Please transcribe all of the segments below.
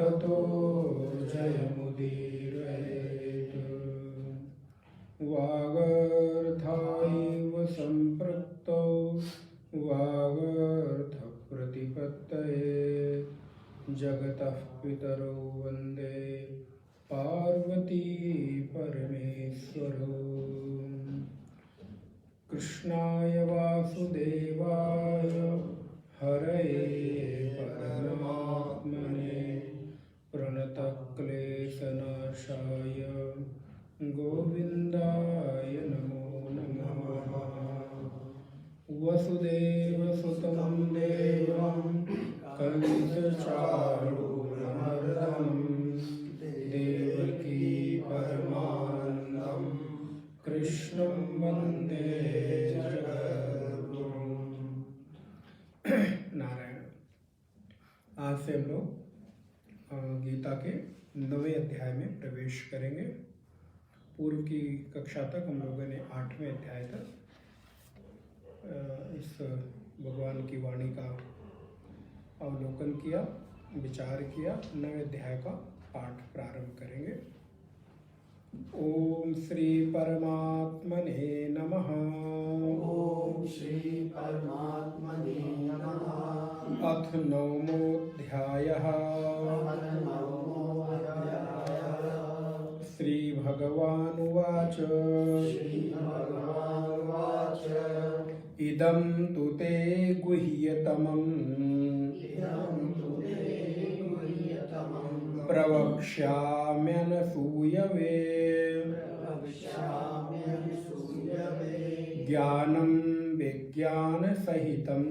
ततो जयमुदीरयेत्। वागर्थाइव सम्पृक्तौ वागर्थप्रतिपत्तये जगतः पितरौ वन्दे पार्वती परमेश्वरौ। कृष्णाय वासुदेवाय हरये परमात्मने प्रणतक्लेशनाशाय गोविन्दाय नमो नमः। वसुदेवसुतं देवं कंसचाणूरमर्दनं देवकी परमानन्दं कृष्णं वन्दे जगद्गुरुं। नारायण। आज से हम लोग गीता के 9वें अध्याय में प्रवेश करेंगे। पूर्व की कक्षा तक हम लोगों ने 8वें अध्याय तक इस भगवान की वाणी का अवलोकन किया, विचार किया। 9वें अध्याय का पाठ प्रारंभ करेंगे। ओम श्री परमात्मने नमः। ओम श्री परमात्मने नमः। अथ नवमोऽध्यायः। श्री भगवानुवाच। इदं तु ते गुह्यतमम् प्रवक्ष्याम्यनसूयवे ज्ञानं विज्ञानसहितं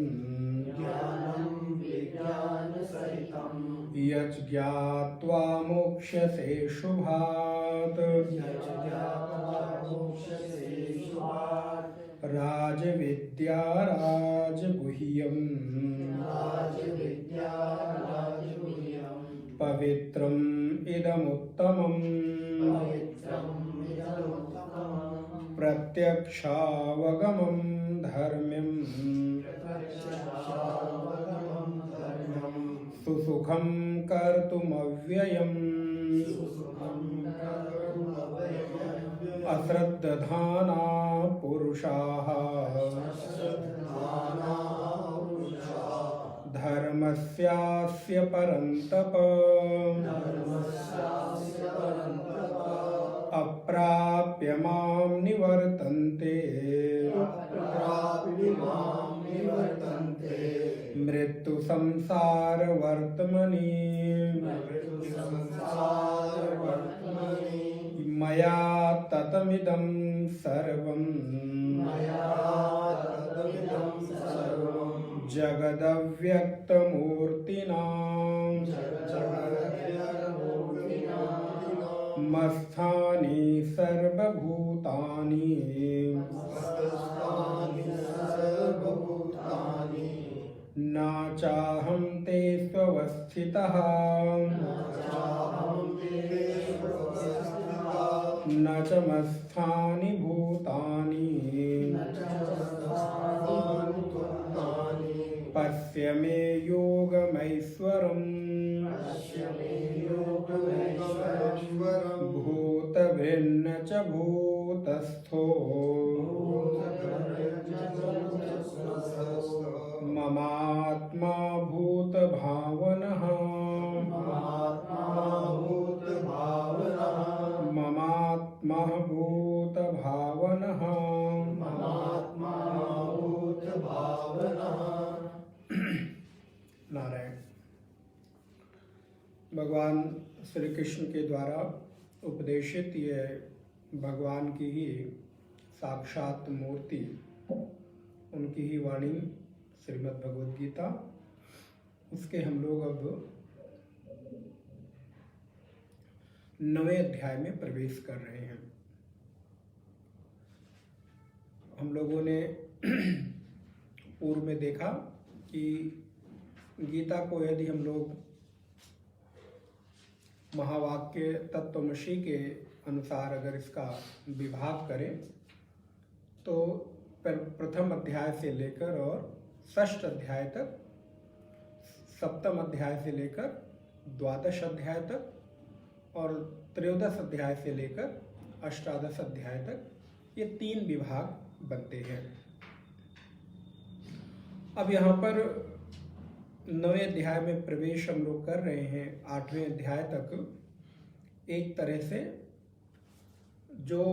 यच् ज्ञात्वा मोक्ष्यसे शुभात् राजविद्या राजगुह्यम् पवित्रम् इदमुत्तमम् प्रत्यक्षावगमम् धर्म्यम् सुसुखं कर्तुमव्ययम् अश्रद्धधाना पुरुषाः धर्मस्यास्य परन्तप अप्राप्य मां निवर्तन्ते मृत्यु संसार वर्तमनि मया ततमिदं सर्वं जगदव्यक्तमूर्तिना मत्स्थानि सर्वभूतानि न चाहं तेष्वस्थितः न च मत्स्थानि भूतानि पश्य मे योगमैश्वरम् भूतभिन्न च भूतस्थो ममात्मा भूतभावनः ममात्मा भूतभावनः। नारायण। भगवान श्री कृष्ण के द्वारा उपदेशित ये भगवान की ही साक्षात मूर्ति, उनकी ही वाणी श्रीमद् भगवद गीता, उसके हम लोग अब 9वें अध्याय में प्रवेश कर रहे हैं। हम लोगों ने पूर्व में देखा कि गीता को यदि हम लोग महावाक्य तत्वमसी के अनुसार अगर इसका विभाग करें तो प्रथम अध्याय से लेकर और षष्ठ अध्याय तक, सप्तम अध्याय से लेकर द्वादश अध्याय तक और त्रयोदश अध्याय से लेकर अष्टादश अध्याय तक ये 3 विभाग बनते हैं। अब यहाँ पर 9वें अध्याय में प्रवेश हम लोग कर रहे हैं। 8वें अध्याय तक एक तरह से जो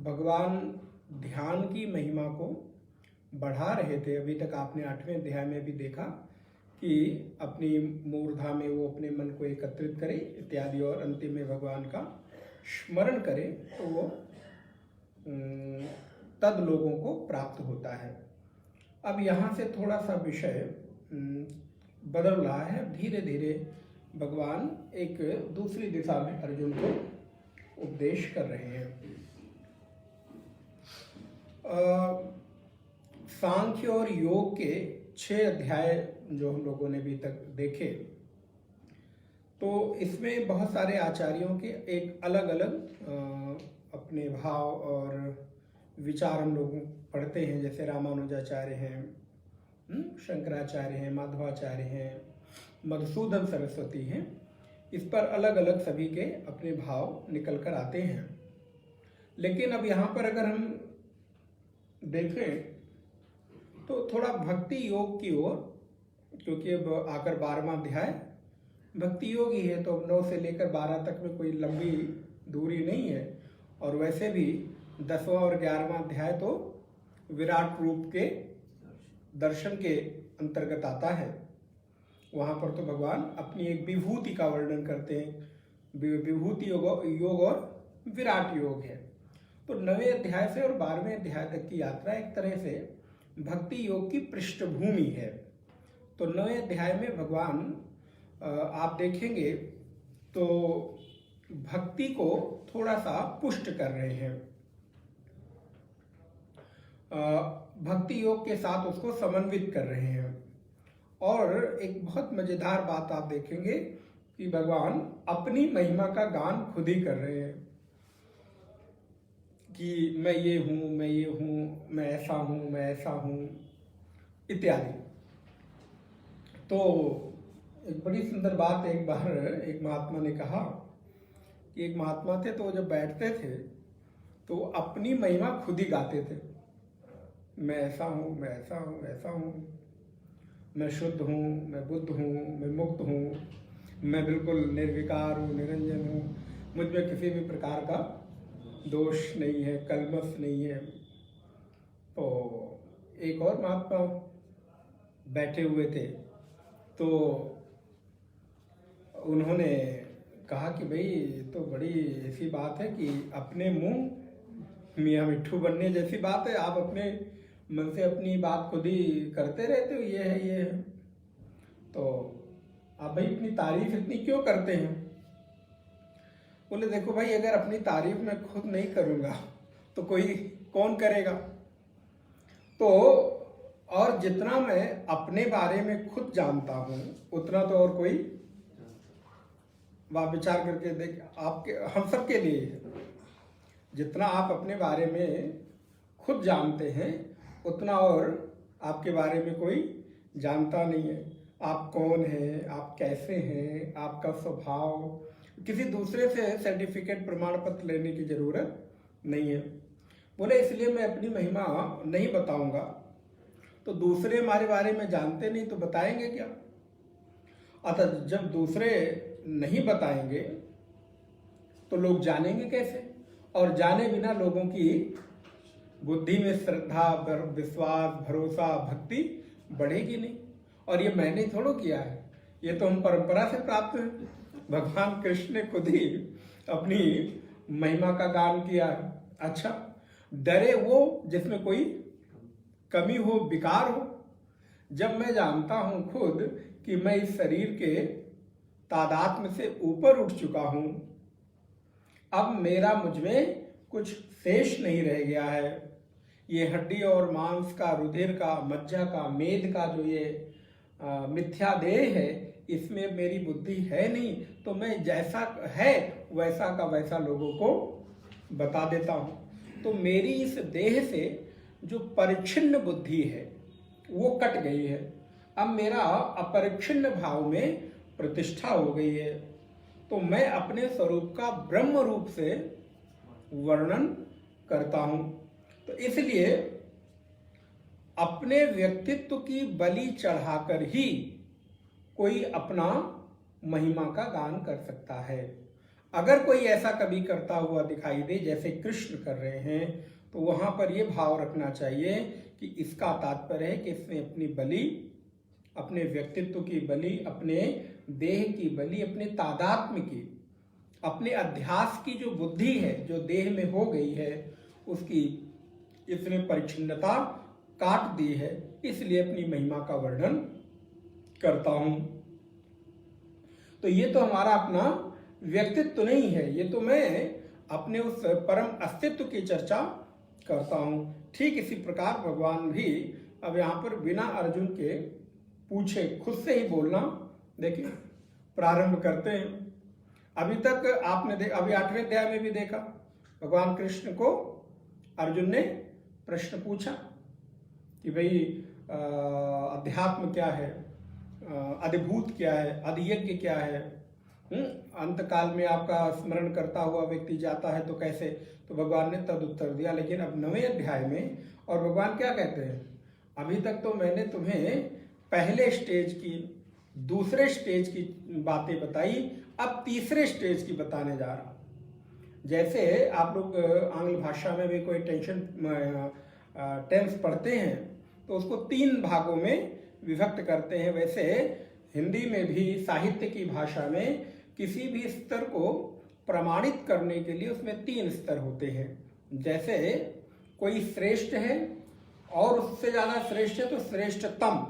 भगवान ध्यान की महिमा को बढ़ा रहे थे, अभी तक आपने 8वें अध्याय में भी देखा कि अपनी मूर्धा में वो अपने मन को एकत्रित करे इत्यादि, और अंतिम में भगवान का स्मरण करे तो वो तद लोगों को प्राप्त होता है। अब यहाँ से थोड़ा सा विषय बदल रहा है। धीरे धीरे भगवान एक दूसरी दिशा में अर्जुन को उपदेश कर रहे हैं। सांख्य और योग के 6 अध्याय जो हम लोगों ने अभी तक देखे, तो इसमें बहुत सारे आचार्यों के एक अलग अलग अपने भाव और विचार हम लोग पढ़ते हैं। जैसे रामानुजाचार्य हैं, शंकराचार्य हैं, माधवाचार्य हैं, मधुसूदन सरस्वती हैं। इस पर अलग अलग सभी के अपने भाव निकल कर आते हैं। लेकिन अब यहाँ पर अगर हम देखें तो थोड़ा भक्ति योग की ओर, क्योंकि अब आकर 12वां अध्याय भक्ति योग ही है, तो 9 से लेकर 12 तक में कोई लंबी दूरी नहीं है। और वैसे भी 10वां और 11वां अध्याय तो विराट रूप के दर्शन के अंतर्गत आता है। वहाँ पर तो भगवान अपनी एक विभूति का वर्णन करते हैं। विभूति योग और विराट योग है। तो 9वें अध्याय से और 12वें अध्याय तक की यात्रा एक तरह से भक्ति योग की पृष्ठभूमि है। तो 9वें अध्याय में भगवान आप देखेंगे तो भक्ति को थोड़ा सा पुष्ट कर रहे हैं, भक्ति योग के साथ उसको समन्वित कर रहे हैं। और एक बहुत मजेदार बात आप देखेंगे कि भगवान अपनी महिमा का गान खुद ही कर रहे हैं कि मैं ये हूँ, मैं ये हूँ, मैं ऐसा हूँ, मैं ऐसा हूँ इत्यादि। तो एक बड़ी सुंदर बात एक बार एक महात्मा ने कहा कि एक महात्मा थे, तो जब बैठते थे तो अपनी महिमा खुद ही गाते थे। मैं ऐसा हूँ, मैं ऐसा हूँ, ऐसा हूँ, मैं शुद्ध हूँ, मैं बुद्ध हूँ, मैं मुक्त हूँ, मैं बिल्कुल निर्विकार हूँ, निरंजन हूँ, मुझ में किसी भी प्रकार का दोष नहीं है, कलमश नहीं है। तो एक और महात्मा बैठे हुए थे, तो उन्होंने कहा कि भाई तो बड़ी ऐसी बात है कि अपने मुंह मियाँ मिट्ठू बनने जैसी बात है, आप अपने मन से अपनी बात खुद ही करते रहते हो, ये है ये है। तो आप भाई अपनी तारीफ इतनी क्यों करते हैं? बोले देखो भाई, अगर अपनी तारीफ मैं खुद नहीं करूँगा तो कोई कौन करेगा? तो और जितना मैं अपने बारे में खुद जानता हूँ उतना तो और कोई, आप विचार करके देख, आपके हम सब के लिए है। जितना आप अपने बारे में खुद जानते हैं उतना और आपके बारे में कोई जानता नहीं है। आप कौन हैं, आप कैसे हैं, आपका स्वभाव, किसी दूसरे से सर्टिफिकेट प्रमाण पत्र लेने की जरूरत नहीं है। बोले इसलिए मैं अपनी महिमा नहीं बताऊंगा। तो दूसरे हमारे बारे में जानते नहीं तो बताएंगे क्या? अतः जब दूसरे नहीं बताएंगे तो लोग जानेंगे कैसे? और जाने बिना लोगों की बुद्धि में श्रद्धा, विश्वास, भरोसा, भक्ति बढ़ेगी नहीं। और ये मैंने थोड़ा किया है, ये तो हम परंपरा से प्राप्त है। भगवान कृष्ण ने खुद ही अपनी महिमा का गान किया है। अच्छा, डरे वो जिसमें कोई कमी हो, विकार हो। जब मैं जानता हूं खुद कि मैं इस शरीर के तादात्म्य से ऊपर उठ चुका हूं, अब मेरा मुझमें कुछ शेष नहीं रह गया है। ये हड्डी और मांस का, रुधिर का, मज्जा का, मेद का जो ये मिथ्या देह है, इसमें मेरी बुद्धि है नहीं। तो मैं जैसा है वैसा का वैसा लोगों को बता देता हूँ। तो मेरी इस देह से जो परिच्छिन्न बुद्धि है वो कट गई है। अब मेरा अपरिच्छिन्न भाव में प्रतिष्ठा हो गई है, तो मैं अपने स्वरूप का ब्रह्म रूप से वर्णन करता हूं। तो इसलिए अपने व्यक्तित्व की बलि चढ़ाकर ही कोई अपना महिमा का गान कर सकता है। अगर कोई ऐसा कभी करता हुआ दिखाई दे जैसे कृष्ण कर रहे हैं, तो वहां पर यह भाव रखना चाहिए कि इसका तात्पर्य है कि इसने अपनी बलि, अपने व्यक्तित्व की बलि, अपने देह की बलि, अपने तादात्म्य की, अपने अध्यास की जो बुद्धि है जो देह में हो गई है, उसकी इसने परिच्छिन्नता काट दी है, इसलिए अपनी महिमा का वर्णन करता हूं। तो ये तो हमारा अपना व्यक्तित्व नहीं है, ये तो मैं अपने उस परम अस्तित्व की चर्चा करता हूं। ठीक इसी प्रकार भगवान भी अब यहाँ पर बिना अर्जुन के पूछे खुद से ही बोलना देखिए प्रारंभ करते हैं। अभी तक आपने अभी 8वें अध्याय में भी देखा, भगवान कृष्ण को अर्जुन ने प्रश्न पूछा कि भाई अध्यात्म क्या है, अधिभूत क्या है, अधियज्ञ क्या है, अंत काल में आपका स्मरण करता हुआ व्यक्ति जाता है तो कैसे, तो भगवान ने तद उत्तर दिया। लेकिन अब 9वें अध्याय में और भगवान क्या कहते हैं, अभी तक तो मैंने तुम्हें पहले स्टेज की, दूसरे स्टेज की बातें बताई, अब तीसरे स्टेज की बताने जा रहा। जैसे आप लोग आंग्ल भाषा में भी कोई टेंस पढ़ते हैं तो उसको 3 भागों में विभक्त करते हैं, वैसे हिंदी में भी साहित्य की भाषा में किसी भी स्तर को प्रमाणित करने के लिए उसमें 3 स्तर होते हैं। जैसे कोई श्रेष्ठ है और उससे ज्यादा श्रेष्ठ है तो श्रेष्ठतम,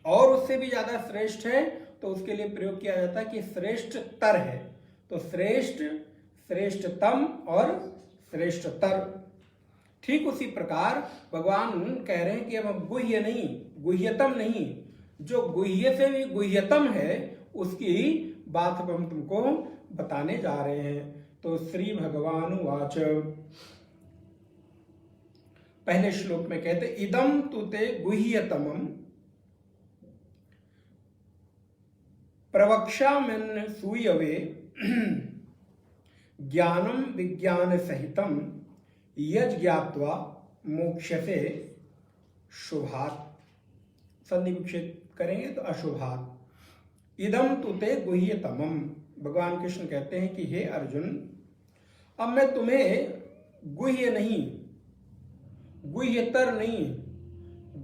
और उससे भी ज्यादा श्रेष्ठ है तो उसके लिए प्रयोग किया जाता है कि श्रेष्ठतर है। तो श्रेष्ठ, श्रेष्ठतम और श्रेष्ठतर। ठीक उसी प्रकार भगवान कह रहे हैं कि अब हम गुह्य नहीं, गुह्यतम नहीं, जो गुह्य से भी गुह्यतम है उसकी बात हम तुमको बताने जा रहे हैं। तो श्री भगवान वाच, पहले श्लोक में कहते इदम तुते गुह्यतमम प्रवक्ष्याम्यन् सूयवे ज्ञानम विज्ञान सहितम यज् ज्ञात्वा मोक्षसे शुभात्। संधि विक्षेप करेंगे तो अशुभात्। इदम तुते गुह्यतमम, भगवान कृष्ण कहते हैं कि हे अर्जुन, अब मैं तुम्हें गुह्य नहीं, गुह्यतर नहीं,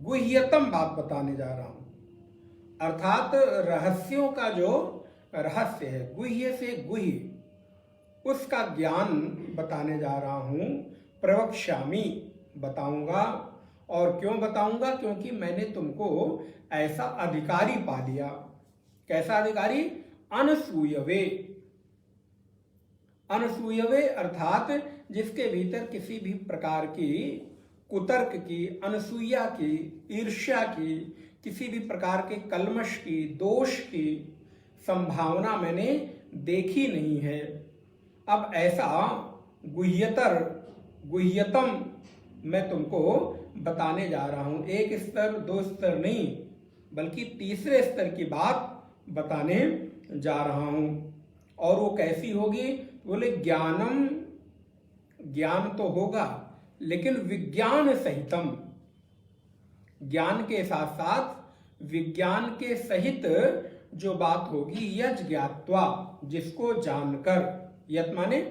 गुह्यतम बात बताने जा रहा हूं। अर्थात रहस्यों का जो रहस्य है, गुह्य से गुह्य, उसका ज्ञान बताने जा रहा हूं। प्रवक्ष्यामि, बताऊंगा। और क्यों बताऊंगा, क्योंकि मैंने तुमको ऐसा अधिकारी पा लिया। कैसा अधिकारी, अनसूयवे। अनसूयवे अर्थात जिसके भीतर किसी भी प्रकार की कुतर्क की, अनसूया की, ईर्ष्या की, किसी भी प्रकार के कल्मश की, दोष की संभावना मैंने देखी नहीं है। अब ऐसा गुह्यतर, गुह्यतम मैं तुमको बताने जा रहा हूं। एक स्तर, 2 स्तर नहीं, बल्कि तीसरे स्तर की बात बताने जा रहा हूं। और वो कैसी होगी, बोले ज्ञानम, ज्ञान तो होगा लेकिन विज्ञान सहितम, ज्ञान के साथ साथ विज्ञान के सहित जो बात होगी, यज् ज्ञात्वा, जिसको जानकर, यत् माने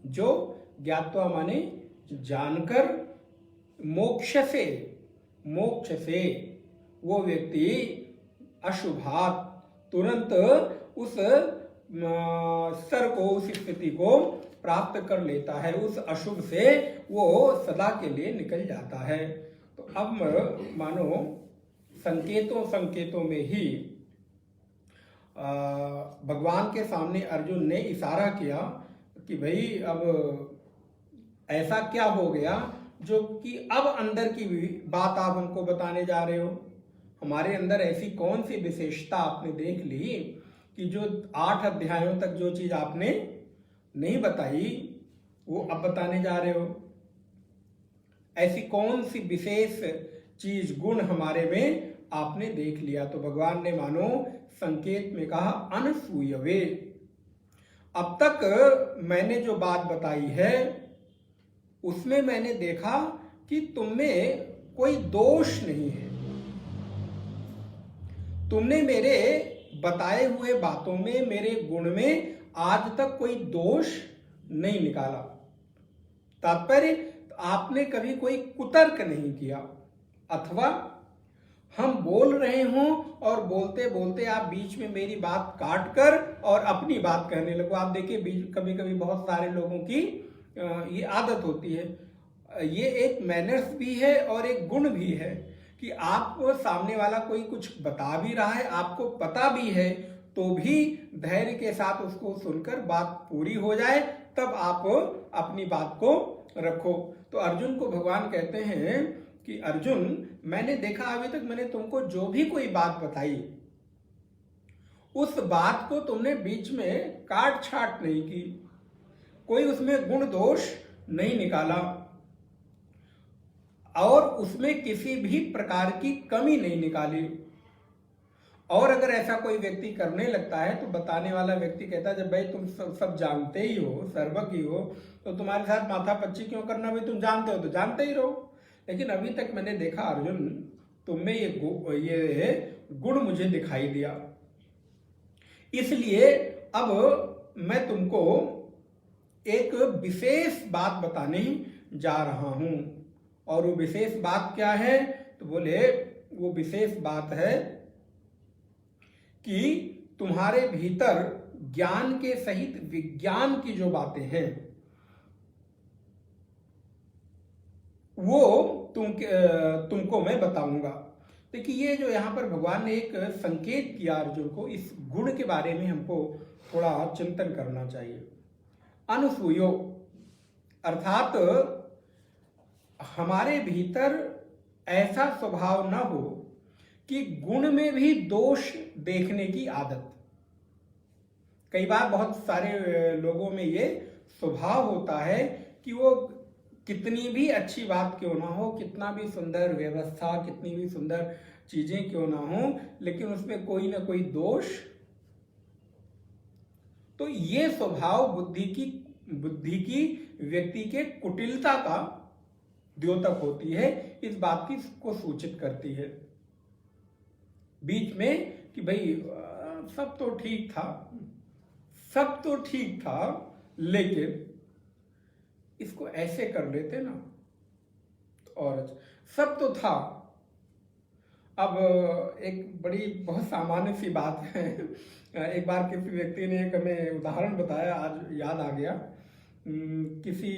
जो, ज्ञात्वा माने जानकर, मोक्ष से, मोक्ष से वो व्यक्ति अशुभात, तुरंत उस स्तर को, उस स्थिति को प्राप्त कर लेता है, उस अशुभ से वो सदा के लिए निकल जाता है। तो अब मानो संकेतों संकेतों में ही भगवान के सामने अर्जुन ने इशारा किया कि भाई अब ऐसा क्या हो गया जो कि अब अंदर की बात आप हमको बताने जा रहे हो। हमारे अंदर ऐसी कौन सी विशेषता आपने देख ली कि जो 8 अध्यायों तक जो चीज आपने नहीं बताई वो अब बताने जा रहे हो। ऐसी कौन सी विशेष चीज, गुण हमारे में आपने देख लिया। तो भगवान ने मानो संकेत में कहा अनसूयवे, अब तक मैंने जो बात बताई है उसमें मैंने देखा कि तुम में कोई दोष नहीं है। तुमने मेरे बताए हुए बातों में, मेरे गुण में आज तक कोई दोष नहीं निकाला। तात्पर्य, आपने कभी कोई कुतर्क नहीं किया, अथवा हम बोल रहे हों और बोलते बोलते आप बीच में मेरी बात काट कर और अपनी बात कहने लगो। आप देखिए कभी कभी बहुत सारे लोगों की ये आदत होती है। ये एक मैनर्स भी है और एक गुण भी है कि आप सामने वाला कोई कुछ बता भी रहा है, आपको पता भी है, तो भी धैर्य के साथ उसको सुनकर बात पूरी हो जाए तब आप अपनी बात को रखो। तो अर्जुन को भगवान कहते हैं कि अर्जुन, मैंने देखा अभी तक मैंने तुमको जो भी कोई बात बताई उस बात को तुमने बीच में काट छाट नहीं की, कोई उसमें गुण दोष नहीं निकाला और उसमें किसी भी प्रकार की कमी नहीं निकाली। और अगर ऐसा कोई व्यक्ति करने लगता है तो बताने वाला व्यक्ति कहता है, जब भाई तुम सब जानते ही हो, सर्वज्ञ हो, तो तुम्हारे साथ माथापच्ची क्यों करना? भाई तुम जानते हो तो जानते ही रहो। लेकिन अभी तक मैंने देखा अर्जुन, तुम में ये गुण मुझे दिखाई दिया, इसलिए अब मैं तुमको एक विशेष बात बताने जा रहा हूं। और वो विशेष बात क्या है? तो बोले वो विशेष बात है कि तुम्हारे भीतर ज्ञान के सहित विज्ञान की जो बातें हैं वो तुमको मैं बताऊंगा। देखिए, ये जो यहाँ पर भगवान ने एक संकेत किया अर्जुन को, इस गुण के बारे में हमको थोड़ा चिंतन करना चाहिए। अनसूयो अर्थात हमारे भीतर ऐसा स्वभाव न हो कि गुण में भी दोष देखने की आदत। कई बार बहुत सारे लोगों में ये स्वभाव होता है कि वो कितनी भी अच्छी बात क्यों ना हो, कितना भी सुंदर व्यवस्था, कितनी भी सुंदर चीजें क्यों ना हो, लेकिन उसमें कोई ना कोई दोष। तो ये स्वभाव बुद्धि की व्यक्ति के कुटिलता का द्योतक होती है, इस बात की को सूचित करती है बीच में कि भाई सब तो ठीक था, लेकिन इसको ऐसे कर लेते ना और सब तो था। अब एक बड़ी बहुत सामान्य सी बात है, एक बार किसी व्यक्ति ने एक हमें उदाहरण बताया, आज याद आ गया। किसी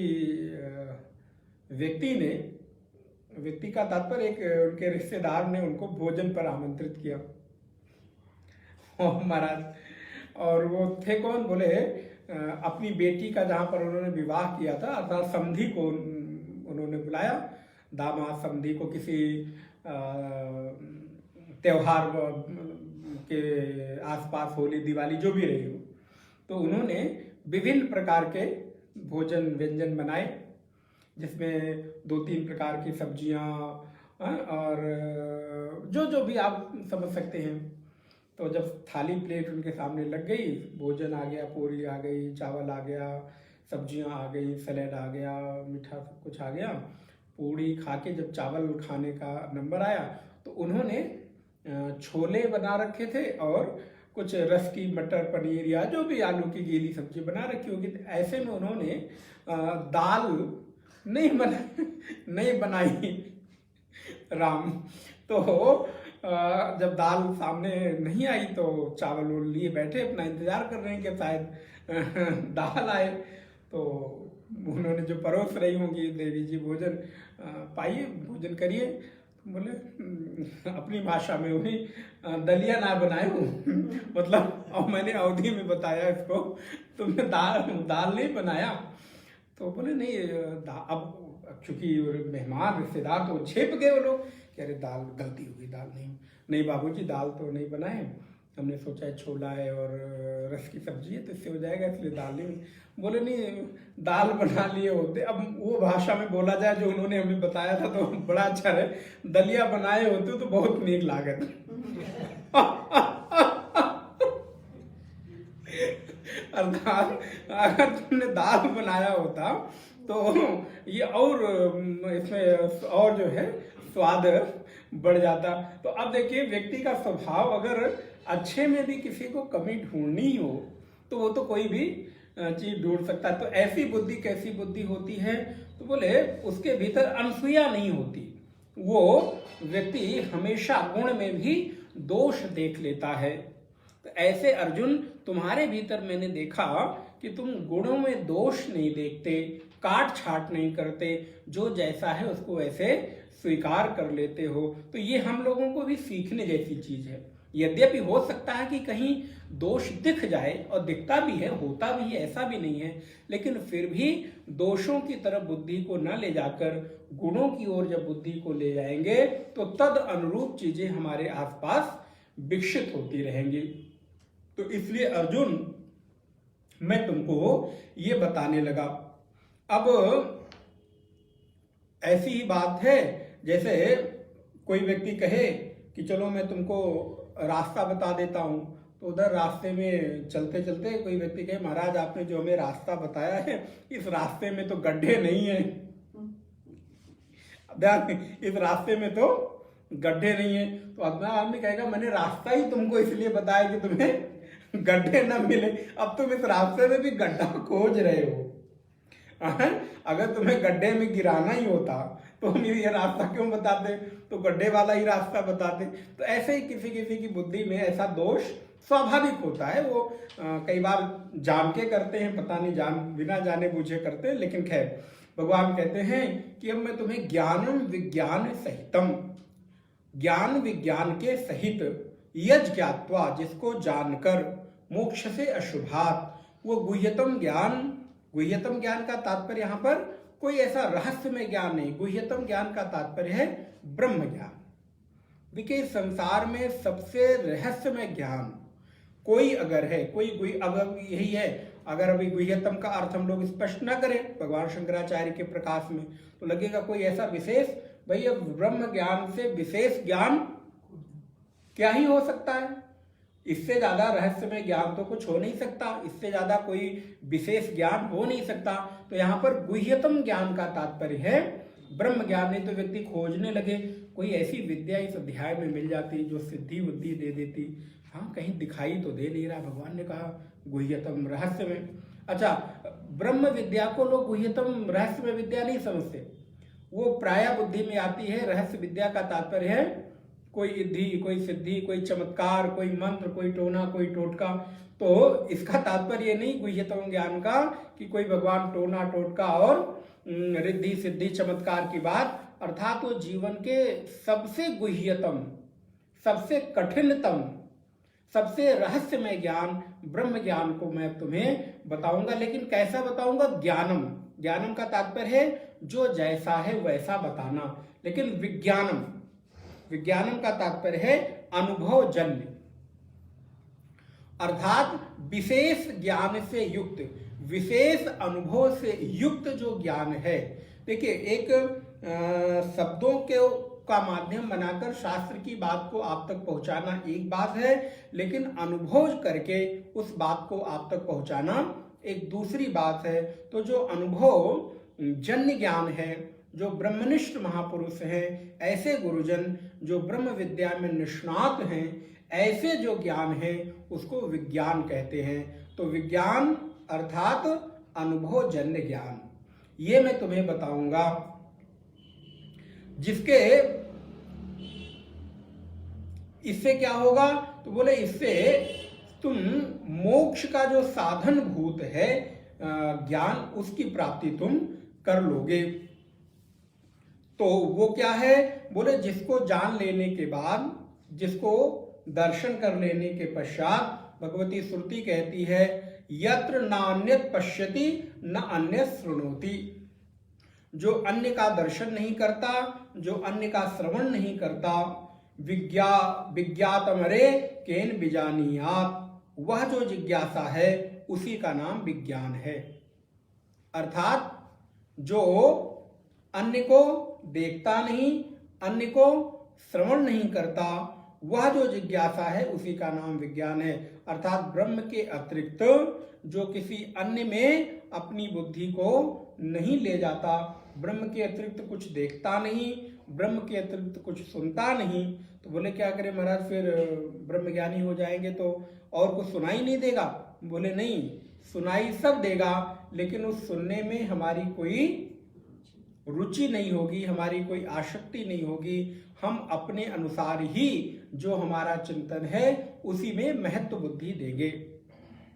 व्यक्ति का तात्पर्य एक उनके रिश्तेदार ने उनको भोजन पर आमंत्रित किया और महाराज, और वो थे कौन? बोले अपनी बेटी का जहाँ पर उन्होंने विवाह किया था, अर्थात समधी को उन्होंने बुलाया, दामाद समधी को किसी त्योहार के आसपास, होली दिवाली जो भी रही हो, तो उन्होंने विभिन्न प्रकार के भोजन व्यंजन बनाए, जिसमें 2-3 प्रकार की सब्जियां और जो भी आप समझ सकते हैं। तो जब थाली प्लेट उनके सामने लग गई, भोजन आ गया, पूरी आ गई, चावल आ गया, सब्जियां आ गई, सलाद आ गया, मीठा सब कुछ आ गया, पूरी खा के जब चावल खाने का नंबर आया तो उन्होंने छोले बना रखे थे और कुछ रस की मटर पनीर या जो भी आलू की गीली सब्जी बना रखी होगी। ऐसे में उन्होंने दाल नहीं बनाई राम। तो जब दाल सामने नहीं आई तो चावल लिए बैठे अपना इंतजार कर रहे हैं कि शायद दाल आए। तो उन्होंने जो परोस रही होंगी देवी जी भोजन, पाइए भोजन करिए, बोले अपनी भाषा में वही दलिया ना बनाए हूँ मतलब और मैंने अवधि में बताया इसको, तुमने दाल नहीं बनाया। तो बोले नहीं अब चूंकि मेहमान रिश्तेदार तो छेप गए वो लोग कि अरे दाल गलती होगी, दाल नहीं बाबूजी दाल तो नहीं बनाए, हमने सोचा है छोला है और रस की सब्जी है तो इससे हो जाएगा, इसलिए दाल नहीं। बोले नहीं, दाल बना लिए होते। अब वो भाषा में बोला जाए जो उन्होंने हमें बताया था तो बड़ा अच्छा रहे, दलिया बनाए होते तो बहुत नीक लागत। अर्थात अगर तुमने दाल बनाया होता तो ये और इसमें और जो है स्वाद बढ़ जाता। तो अब देखिए, व्यक्ति का स्वभाव अगर अच्छे में भी किसी को कमी ढूंढनी हो तो वो तो कोई भी चीज ढूंढ सकता है। तो ऐसी बुद्धि कैसी बुद्धि होती है? तो बोले उसके भीतर अनसूया नहीं होती, वो व्यक्ति हमेशा गुण में भी दोष देख लेता है। तो ऐसे अर्जुन, तुम्हारे भीतर मैंने देखा कि तुम गुणों में दोष नहीं देखते, काट छाट नहीं करते, जो जैसा है उसको वैसे स्वीकार कर लेते हो। तो ये हम लोगों को भी सीखने जैसी चीज है। यद्यपि हो सकता है कि कहीं दोष दिख जाए, और दिखता भी है, होता भी है, ऐसा भी नहीं है, लेकिन फिर भी दोषों की तरफ बुद्धि को न ले जाकर गुणों की ओर जब बुद्धि को ले जाएंगे तो तद अनुरूप चीजें हमारे आसपास विकसित होती रहेंगी। तो इसलिए अर्जुन, मैं तुमको ये बताने लगा। अब ऐसी ही बात है जैसे कोई व्यक्ति कहे कि चलो मैं तुमको रास्ता बता देता हूं, तो उधर रास्ते में चलते चलते कोई व्यक्ति कहे महाराज आपने जो हमें रास्ता बताया है इस रास्ते में तो गड्ढे नहीं है। ध्यान, इस रास्ते में तो गड्ढे नहीं है। तो अगला आदमी कहेगा मैंने रास्ता ही तुमको इसलिए बताया कि तुम्हें गड्ढे न मिले, अब तुम इस रास्ते में भी गड्ढा खोज रहे हो। अगर तुम्हें गड्ढे में गिराना ही होता तो हम ये रास्ता क्यों बताते, तो गड्ढे वाला ही रास्ता बताते। तो ऐसे ही किसी किसी की बुद्धि में ऐसा दोष स्वाभाविक होता है। वो कई बार जान के करते हैं, पता नहीं जान बिना जाने बूझे करते हैं, लेकिन खैर भगवान कहते हैं कि अब मैं तुम्हें ज्ञानम विज्ञान सहितम, ज्ञान विज्ञान के सहित, यज ज्ञात्वा जिसको जानकर, मोक्ष से अशुभात, वो गुह्यतम ज्ञान। गुह्यतम ज्ञान का तात्पर्य यहाँ पर कोई ऐसा रहस्यमय ज्ञान नहीं, गुह्यतम ज्ञान का तात्पर्य है ब्रह्म ज्ञान। देखिए संसार में सबसे रहस्यमय ज्ञान कोई अगर है, कोई अगर यही है, अगर अभी गुह्यतम का अर्थ हम लोग स्पष्ट न करें भगवान शंकराचार्य के प्रकाश में, तो लगेगा कोई ऐसा विशेष, भैया ब्रह्म ज्ञान से विशेष ज्ञान क्या ही हो सकता है। इससे ज्यादा रहस्यमय ज्ञान तो कुछ हो नहीं सकता, इससे ज्यादा कोई विशेष ज्ञान हो नहीं सकता। तो यहाँ पर गुह्यतम ज्ञान का तात्पर्य है ब्रह्म ज्ञान। नहीं तो व्यक्ति खोजने लगे, कोई ऐसी विद्या इस अध्याय में मिल जाती जो सिद्धि बुद्धि दे देती। हाँ, कहीं दिखाई तो दे नहीं रहा, भगवान ने कहा गुह्यतम रहस्य में। अच्छा, ब्रह्म विद्या को लोग गुह्यतम रहस्य में विद्या नहीं समझते, वो प्राय बुद्धि में आती है। रहस्य विद्या का तात्पर्य है कोई इद्धि, कोई सिद्धि, कोई चमत्कार, कोई मंत्र, कोई टोना, कोई टोटका। तो इसका तात्पर्य नहीं गुह्यतम ज्ञान का कि कोई भगवान टोना टोटका और रिद्धि सिद्धि चमत्कार की बात, अर्थात वो जीवन के सबसे गुह्यतम, सबसे कठिनतम, सबसे रहस्यमय ज्ञान ब्रह्म ज्ञान को मैं तुम्हें बताऊंगा। लेकिन कैसा बताऊंगा? ज्ञानम। ज्ञानम का तात्पर्य है जो जैसा है वैसा बताना। लेकिन विज्ञानम, विज्ञानम का तात्पर्य है अनुभव जन्य, अर्थात विशेष ज्ञान से युक्त, विशेष अनुभव से युक्त जो ज्ञान है। देखिए, एक शब्दों के का माध्यम बनाकर शास्त्र की बात को आप तक पहुंचाना एक बात है, लेकिन अनुभव करके उस बात को आप तक पहुंचाना एक दूसरी बात है। तो जो अनुभव जन्य ज्ञान है, जो ब्रह्मनिष्ठ महापुरुष हैं, ऐसे गुरुजन जो ब्रह्म विद्या में निष्णात हैं, ऐसे जो ज्ञान है उसको विज्ञान कहते हैं। तो विज्ञान अर्थात अनुभव जन्य ज्ञान, ये मैं तुम्हें बताऊंगा, जिसके इससे क्या होगा? तो बोले इससे तुम मोक्ष का जो साधन भूत है ज्ञान, उसकी प्राप्ति तुम कर लोगे। तो वो क्या है? बोले जिसको जान लेने के बाद, जिसको दर्शन कर लेने के पश्चात, भगवती श्रुति कहती है यत्र नान्यत पश्यति न अन्यत् शृणोति। जो अन्य का दर्शन नहीं करता, जो अन्य का श्रवण नहीं करता, विज्ञातमरे केन बिजानीयात, वह जो जिज्ञासा है उसी का नाम विज्ञान है। अर्थात जो अन्य को देखता नहीं, अन्य को श्रवण नहीं करता, वह जो जिज्ञासा है उसी का नाम विज्ञान है। अर्थात ब्रह्म के अतिरिक्त जो किसी अन्य में अपनी बुद्धि को नहीं ले जाता, ब्रह्म के अतिरिक्त कुछ देखता नहीं, ब्रह्म के अतिरिक्त कुछ सुनता नहीं, तो बोले क्या करें महाराज, फिर ब्रह्मज्ञानी हो जाएंगे तो और कुछ सुनाई नहीं देगा? बोले नहीं, सुनाई सब देगा, लेकिन उस सुनने में हमारी कोई रुचि नहीं होगी, हमारी कोई आसक्ति नहीं होगी। हम अपने अनुसार ही जो हमारा चिंतन है उसी में महत्व बुद्धि देंगे।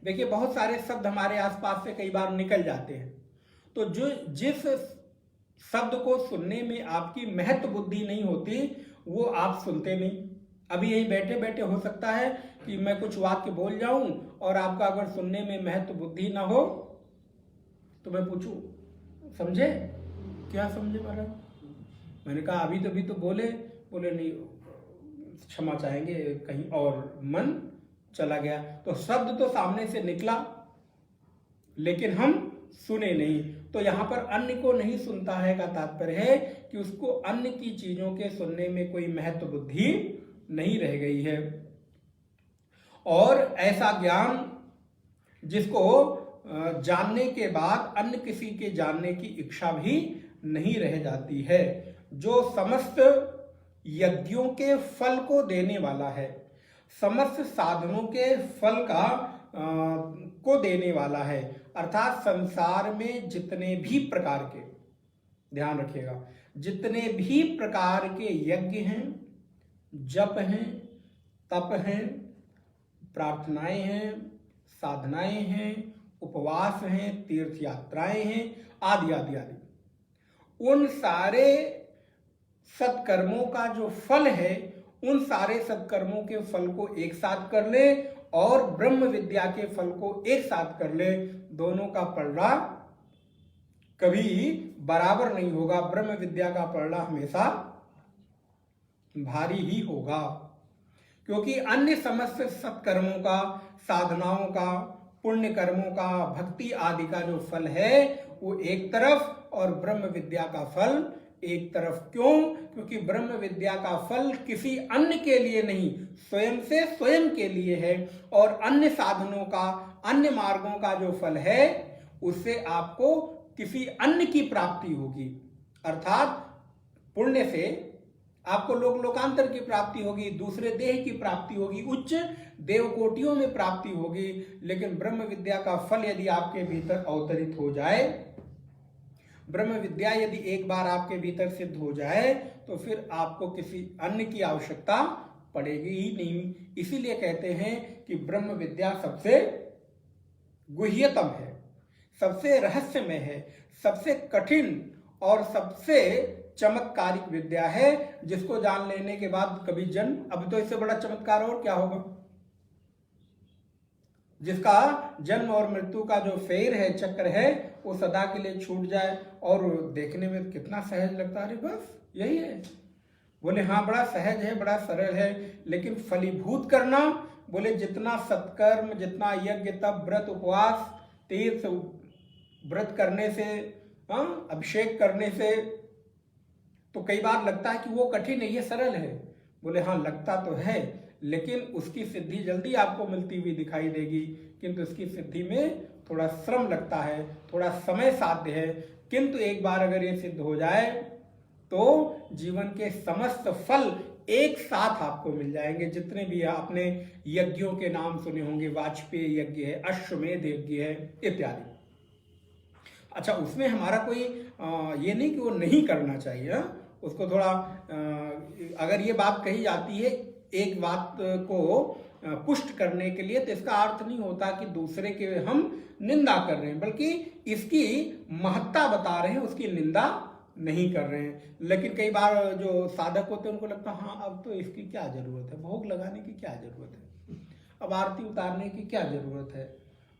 देखिए बहुत सारे शब्द हमारे आसपास से कई बार निकल जाते हैं, तो जो जिस शब्द को सुनने में आपकी महत्व बुद्धि नहीं होती वो आप सुनते नहीं। अभी यहीं बैठे बैठे हो सकता है कि मैं कुछ वाक्य बोल जाऊं और आपका अगर सुनने में महत्व बुद्धि ना हो तो मैं पूछूं समझे? क्या समझे महाराज? मैंने कहा अभी तो बोले नहीं, क्षमा चाहेंगे, कहीं और मन चला गया। तो शब्द तो सामने से निकला लेकिन हम सुने नहीं। तो यहाँ पर अन्य को नहीं सुनता है का तात्पर्य है कि उसको अन्य की चीजों के सुनने में कोई महत्व बुद्धि नहीं रह गई है। और ऐसा ज्ञान जिसको जानने के बाद अन्य किसी के जानने की इच्छा भी नहीं रह जाती है, जो समस्त यज्ञों के फल को देने वाला है, समस्त साधनों के फल का को देने वाला है। अर्थात संसार में जितने भी प्रकार के, ध्यान रखिएगा, जितने भी प्रकार के यज्ञ हैं, जप हैं, तप हैं, प्रार्थनाएं हैं, साधनाएं हैं, उपवास हैं, तीर्थ यात्राएं हैं, आदि आदि आदि, उन सारे सत्कर्मों का जो फल है, उन सारे सत्कर्मों के फल को एक साथ कर ले और ब्रह्म विद्या के फल को एक साथ कर ले, दोनों का पलड़ा कभी बराबर नहीं होगा। ब्रह्म विद्या का पलड़ा हमेशा भारी ही होगा, क्योंकि अन्य समस्त सत्कर्मों का, साधनाओं का, पुण्य कर्मों का, भक्ति आदि का जो फल है वो एक तरफ और ब्रह्म विद्या का फल एक तरफ। क्यों? क्योंकि ब्रह्म विद्या का फल किसी अन्य के लिए नहीं, स्वयं से स्वयं के लिए है, और अन्य साधनों का, अन्य मार्गों का जो फल है उससे आपको किसी अन्य की प्राप्ति होगी। अर्थात पुण्य से आपको लोकांतर की प्राप्ति होगी, दूसरे देह की प्राप्ति होगी, उच्च देवकोटियों में प्राप्ति होगी। लेकिन ब्रह्म विद्या का फल यदि आपके भीतर अवतरित हो जाए, ब्रह्म विद्या यदि एक बार आपके भीतर सिद्ध हो जाए, तो फिर आपको किसी अन्य की आवश्यकता पड़ेगी ही नहीं। इसीलिए कहते हैं कि ब्रह्म विद्या सबसे गुह्यतम है, सबसे रहस्यमय है, सबसे कठिन और सबसे चमत्कारिक विद्या है, जिसको जान लेने के बाद कभी जन्म, अब तो इससे बड़ा चमत्कार और क्या होगा, जिसका जन्म और मृत्यु का जो फेर है, चक्र है, वो सदा के लिए छूट जाए और देखने में कितना सहज लगता है। अरे बस यही है। बोले हाँ बड़ा सहज है, बड़ा सरल है, लेकिन फलीभूत करना, बोले जितना सत्कर्म, जितना यज्ञ, तप, व्रत, उपवास, तीर्थ व्रत करने से, अभिषेक करने से, तो कई बार लगता है कि वो कठिन है, ये सरल है। बोले हाँ लगता तो है, लेकिन उसकी सिद्धि जल्दी आपको मिलती हुई दिखाई देगी, किंतु उसकी सिद्धि में थोड़ा श्रम लगता है, थोड़ा समय साध्य है। किंतु एक बार अगर ये सिद्ध हो जाए तो जीवन के समस्त फल एक साथ आपको मिल जाएंगे। जितने भी आपने यज्ञों के नाम सुने होंगे, वाजपेयी यज्ञ है, अश्वमेध यज्ञ है, इत्यादि। अच्छा, उसमें हमारा कोई ये नहीं कि वो नहीं करना चाहिए, उसको थोड़ा अगर ये बात कही जाती है एक बात को पुष्ट करने के लिए, तो इसका अर्थ नहीं होता कि दूसरे के हम निंदा कर रहे हैं, बल्कि इसकी महत्ता बता रहे हैं, उसकी निंदा नहीं कर रहे हैं। लेकिन कई बार जो साधक होते हैं उनको लगता है हाँ अब तो इसकी क्या जरूरत है, भोग लगाने की क्या जरूरत है, अब आरती उतारने की क्या जरूरत है,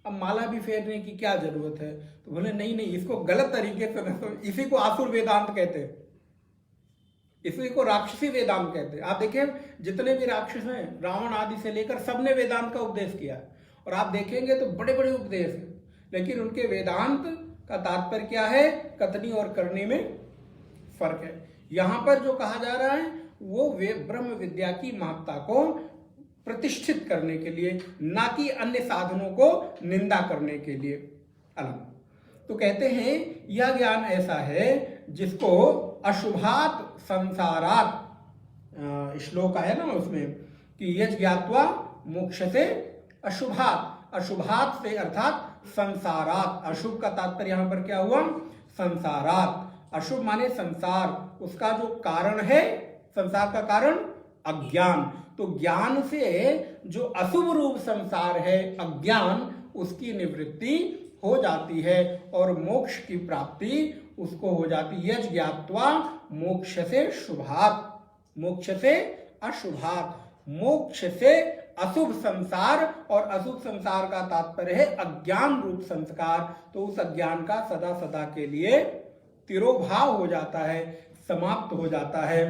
अब माला भी फेरने की क्या जरूरत है। तो बोले नहीं नहीं, इसको गलत तरीके से, इसी को आसुर वेदांत कहते हैं। इसी को राक्षसी वेदांत कहते हैं। आप देखिए जितने भी राक्षस हैं, रावण आदि से लेकर, सबने वेदांत का उपदेश किया है। और आप देखेंगे तो बड़े बड़े उपदेश हैं, लेकिन उनके वेदांत का तात्पर्य क्या है? कथनी और करनी में फर्क है। यहां पर जो कहा जा रहा है वो वे ब्रह्म विद्या की महत्ता को प्रतिष्ठित करने के लिए, ना कि अन्य साधनों को निंदा करने के लिए अलग। तो कहते हैं यह ज्ञान ऐसा है जिसको अशुभात संसारात, श्लोक है ना उसमें कि यज ज्ञात्वा मोक्ष से अशुभात, अशुभात से अर्थात संसारात। अशुभ का तात्पर्य यहां पर क्या हुआ? संसारात। अशुभ माने संसार, उसका जो कारण है, संसार का कारण अज्ञान। तो ज्ञान से जो अशुभ रूप संसार है, अज्ञान, उसकी निवृत्ति हो जाती है और मोक्ष की प्राप्ति उसको हो जाती है। यज ज्ञात्वा मोक्ष से शुभात, मोक्ष से अशुभात। मोक्ष से अशुभ संसार, और अशुभ संसार का तात्पर्य है अज्ञान रूप संस्कार। तो उस अज्ञान का सदा सदा के लिए तिरोभाव हो जाता है, समाप्त हो जाता है,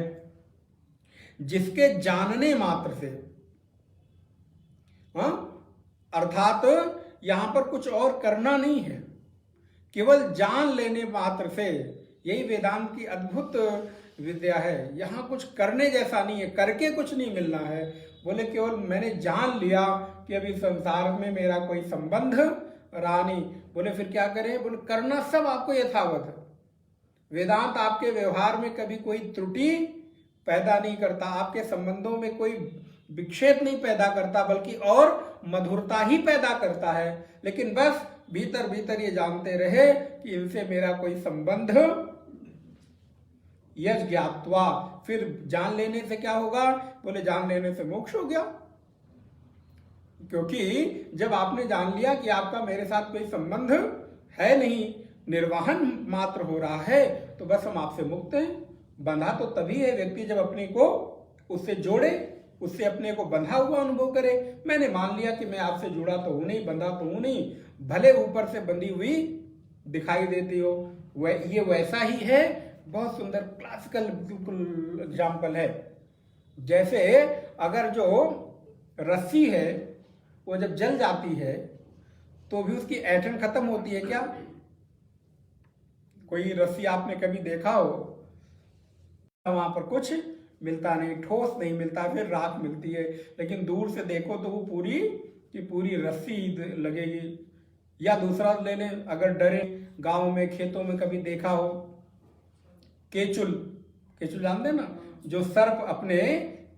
जिसके जानने मात्र से। अर्थात यहां पर कुछ और करना नहीं है, केवल जान लेने मात्र से। यही वेदांत की अद्भुत विद्या है। यहां कुछ करने जैसा नहीं है, करके कुछ नहीं मिलना है। बोले केवल मैंने जान लिया कि अभी संसार में मेरा कोई संबंध रहा नहीं। बोले फिर क्या करें? बोले करना सब आपको यथावत है। वेदांत आपके व्यवहार में कभी कोई त्रुटि पैदा नहीं करता, आपके संबंधों में कोई विक्षेप नहीं पैदा करता, बल्कि और मधुरता ही पैदा करता है। लेकिन बस भीतर भीतर ये जानते रहे कि इनसे मेरा कोई संबंध। यज ज्ञात्वा, फिर जान लेने से क्या होगा? बोले जान लेने से मोक्ष हो गया। क्योंकि जब आपने जान लिया कि आपका मेरे साथ कोई संबंध है नहीं, निर्वाहन मात्र हो रहा है, तो बस हम आपसे मुक्त हैं। बंधा तो तभी है व्यक्ति जब अपने को उससे जोड़े, उससे अपने को बंधा हुआ अनुभव करे। मैंने मान लिया कि मैं आपसे जुड़ा तो हूं नहीं, बंधा तो हूं नहीं, भले ऊपर से बंधी हुई दिखाई देती हो। ये वैसा ही है। बहुत सुंदर क्लासिकल बिल्कुल एग्जाम्पल है। जैसे अगर जो रस्सी है वो जब जल जाती है तो भी उसकी ऐंठन खत्म होती है क्या? कोई रस्सी आपने कभी देखा हो? वहां पर कुछ मिलता नहीं, ठोस नहीं मिलता, फिर राख मिलती है। लेकिन दूर से देखो तो वो पूरी की पूरी रस्सी लगेगी। या दूसरा ले लें, अगर डरे, गांव में खेतों में कभी देखा हो केचुल, केचुल जानते हैं ना, जो सर्प अपने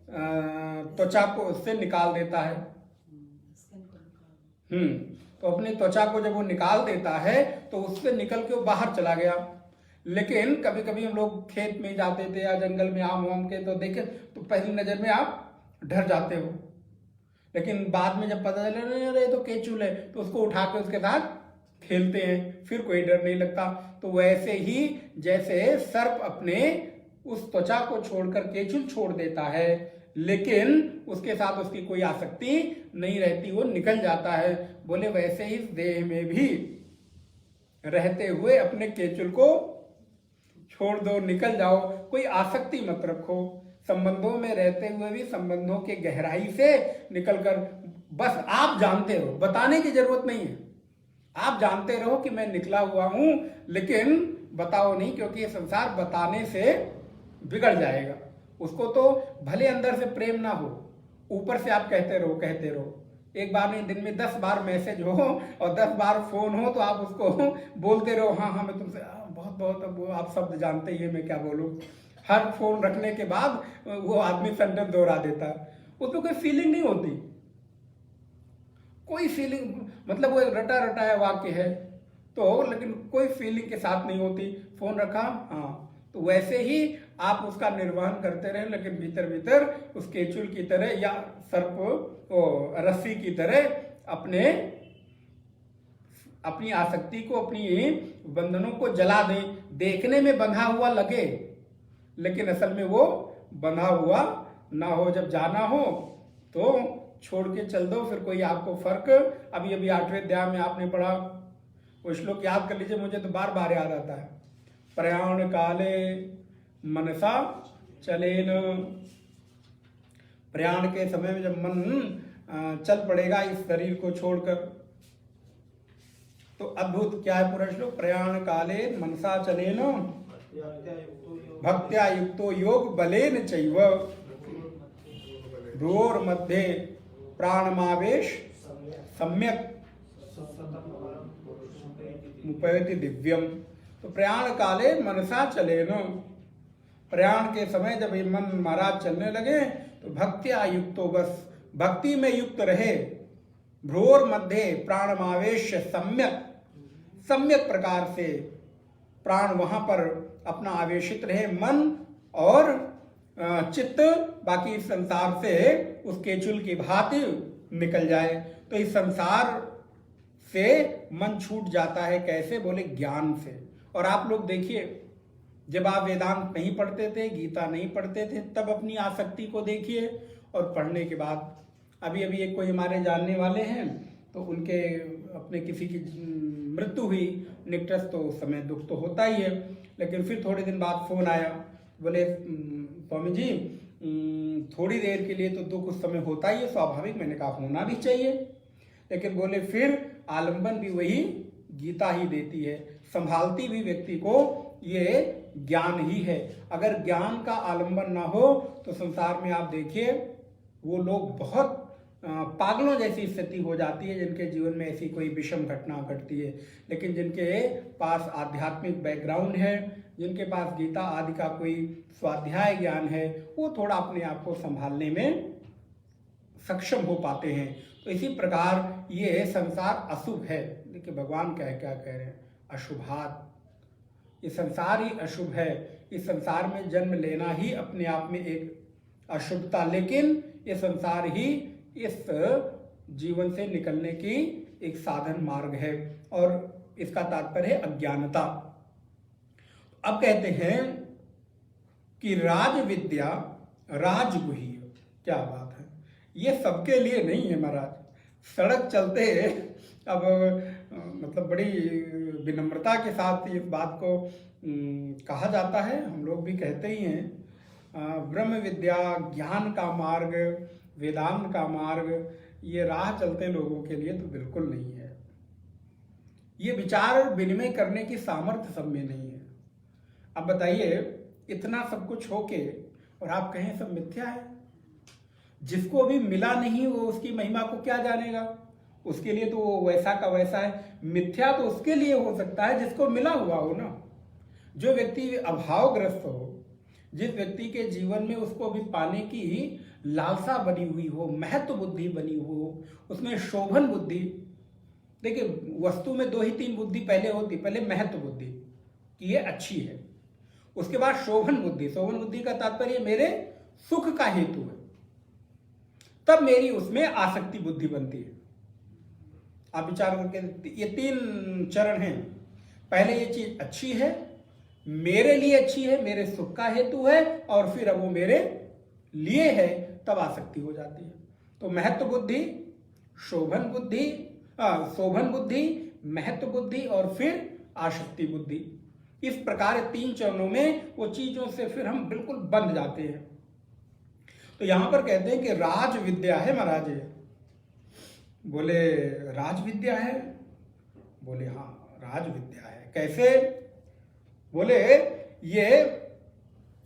त्वचा को उससे निकाल देता है। तो अपनी त्वचा को जब वो निकाल देता है तो उससे निकल के वो बाहर चला गया। लेकिन कभी कभी हम लोग खेत में जाते थे या जंगल में आम वाम के, तो देखे तो पहली नजर में आप डर जाते हो। लेकिन बाद में जब पता चले अरे तो केचुल है, तो उसको उठा के उसके साथ खेलते हैं, फिर कोई डर नहीं लगता। तो वैसे ही जैसे सर्प अपने उस त्वचा को छोड़कर केचुल छोड़ देता है, लेकिन उसके साथ उसकी कोई आसक्ति नहीं रहती, वो निकल जाता है। बोले वैसे ही देह में भी रहते हुए अपने केचुल को छोड़ दो, निकल जाओ, कोई आसक्ति मत रखो। संबंधों में रहते हुए भी संबंधों के गहराई से निकलकर बस आप जानते रहो, बताने की जरूरत नहीं है। आप जानते रहो कि मैं निकला हुआ हूं, लेकिन बताओ नहीं, क्योंकि ये संसार बताने से बिगड़ जाएगा। उसको तो भले अंदर से प्रेम ना हो, ऊपर से आप कहते रहो कहते रहो। एक बार नहीं, दिन में 10 बार मैसेज हो और 10 बार फोन हो तो आप उसको बोलते रहो, हाँ हाँ मैं तुमसे बहुत बहुत, आप शब्द जानते ही है मैं क्या बोलूं। हर फोन रखने के बाद वो आदमी सेंटेंस दोहरा देता है, उसमें कोई फीलिंग नहीं होती, कोई फीलिंग, मतलब वो रटा रटाया वाक्य है तो, लेकिन कोई फीलिंग के साथ नहीं होती। फोन रखा, हाँ, तो वैसे ही आप उसका निर्वहन करते रहे, लेकिन भीतर भीतर उस केचुल की तरह या सर्प रस्सी की तरह अपनी आसक्ति को, अपनी बंधनों को जला दें। देखने में बंधा हुआ लगे, लेकिन असल में वो बंधा हुआ ना हो। जब जाना हो तो छोड़ के चल दो, फिर कोई आपको फर्क। अभी अभी 8वें अध्याय में आपने पढ़ा, वो श्लोक याद कर लीजिए, मुझे तो बार बार याद आता है। प्रयाण काले मनसा चलेन। प्रयाण के समय में जब मन चल पड़ेगा इस शरीर को छोड़कर, तो अद्भुत क्या है पूरा श्लोक, प्रयाण काले मनसा चलेन भक्त्या युक्तो योग बलेन चैव भ्रुवोर मध्ये प्राणमावेश सम्यक मुपैति दिव्यम। तो प्रयाण काले मनसा चलेन, प्रयाण के समय जब ये मन महाराज चलने लगे तो भक्त्या युक्तो, बस भक्ति में युक्त रहे, भ्रुवोर मध्य प्राणमावेश सम्यक, सम्यक प्रकार से प्राण वहां पर अपना आवेशित रहे, मन और चित्त बाकी संसार से उस केचुल की भांति निकल जाए। तो इस संसार से मन छूट जाता है, कैसे बोले, ज्ञान से। और आप लोग देखिए, जब आप वेदांत नहीं पढ़ते थे, गीता नहीं पढ़ते थे, तब अपनी आसक्ति को देखिए, और पढ़ने के बाद अभी अभी एक कोई हमारे जानने वाले हैं, तो उनके अपने किसी की मृत्यु हुई निकटस, तो उस समय दुख तो होता ही है। लेकिन फिर थोड़े दिन बाद फोन आया, बोले स्वामी जी थोड़ी देर के लिए तो दुख उस समय होता ही है, स्वाभाविक। मैंने कहा होना भी चाहिए, लेकिन बोले फिर आलंबन भी वही गीता ही देती है, संभालती भी व्यक्ति को ये ज्ञान ही है। अगर ज्ञान का आलंबन ना हो तो संसार में आप देखिए वो लोग बहुत पागलों जैसी स्थिति हो जाती है, जिनके जीवन में ऐसी कोई विषम घटना घटती है। लेकिन जिनके पास आध्यात्मिक बैकग्राउंड है, जिनके पास गीता आदि का कोई स्वाध्याय ज्ञान है, वो थोड़ा अपने आप को संभालने में सक्षम हो पाते हैं। तो इसी प्रकार ये संसार अशुभ है। देखिए भगवान क्या कह रहे हैं, अशुभात, ये संसार ही अशुभ है। इस संसार में जन्म लेना ही अपने आप में एक अशुभता, लेकिन ये संसार ही इस जीवन से निकलने की एक साधन मार्ग है, और इसका तात्पर्य है अज्ञानता। अब कहते हैं कि राज विद्या राजगुह्य, क्या बात है, ये सबके लिए नहीं है महाराज। सड़क चलते अब मतलब बड़ी विनम्रता के साथ इस बात को कहा जाता है, हम लोग भी कहते ही हैं, ब्रह्म विद्या, ज्ञान का मार्ग, वेदांत का मार्ग, ये राह चलते लोगों के लिए तो बिल्कुल नहीं है। ये विचार विनिमय करने की सामर्थ्य सब में नहीं है। अब बताइए, इतना सब कुछ होके और आप कहें सब मिथ्या है। जिसको अभी मिला नहीं वो उसकी महिमा को क्या जानेगा, उसके लिए तो वो वैसा का वैसा है। मिथ्या तो उसके लिए हो सकता है जिसको मिला हुआ हो ना। जो व्यक्ति अभावग्रस्त हो, जिस व्यक्ति के जीवन में उसको अभी पाने की लालसा बनी हुई हो, महत्व बुद्धि बनी हो, उसमें शोभन बुद्धि, देखिए वस्तु में 2 ही 3 बुद्धि पहले होती। पहले महत्व बुद्धि कि ये अच्छी है, उसके बाद शोभन बुद्धि। शोभन बुद्धि का तात्पर्य मेरे सुख का हेतु है, तब मेरी उसमें आसक्ति बुद्धि बनती है। आप विचार करके, ये 3 चरण हैं। पहले ये चीज अच्छी है, मेरे लिए अच्छी है, मेरे सुख का हेतु है, और फिर अब वो मेरे लिए है, तब आसक्ति हो जाती है। तो महत्व बुद्धि, शोभन बुद्धि, शोभन बुद्धि, महत्व बुद्धि और फिर आसक्ति बुद्धि। इस प्रकार 3 चरणों में वो चीजों से फिर हम बिल्कुल बंध जाते हैं। तो यहां पर कहते हैं कि राज विद्या है महाराज। बोले राज विद्या है? बोले हाँ राज विद्या है। कैसे? बोले ये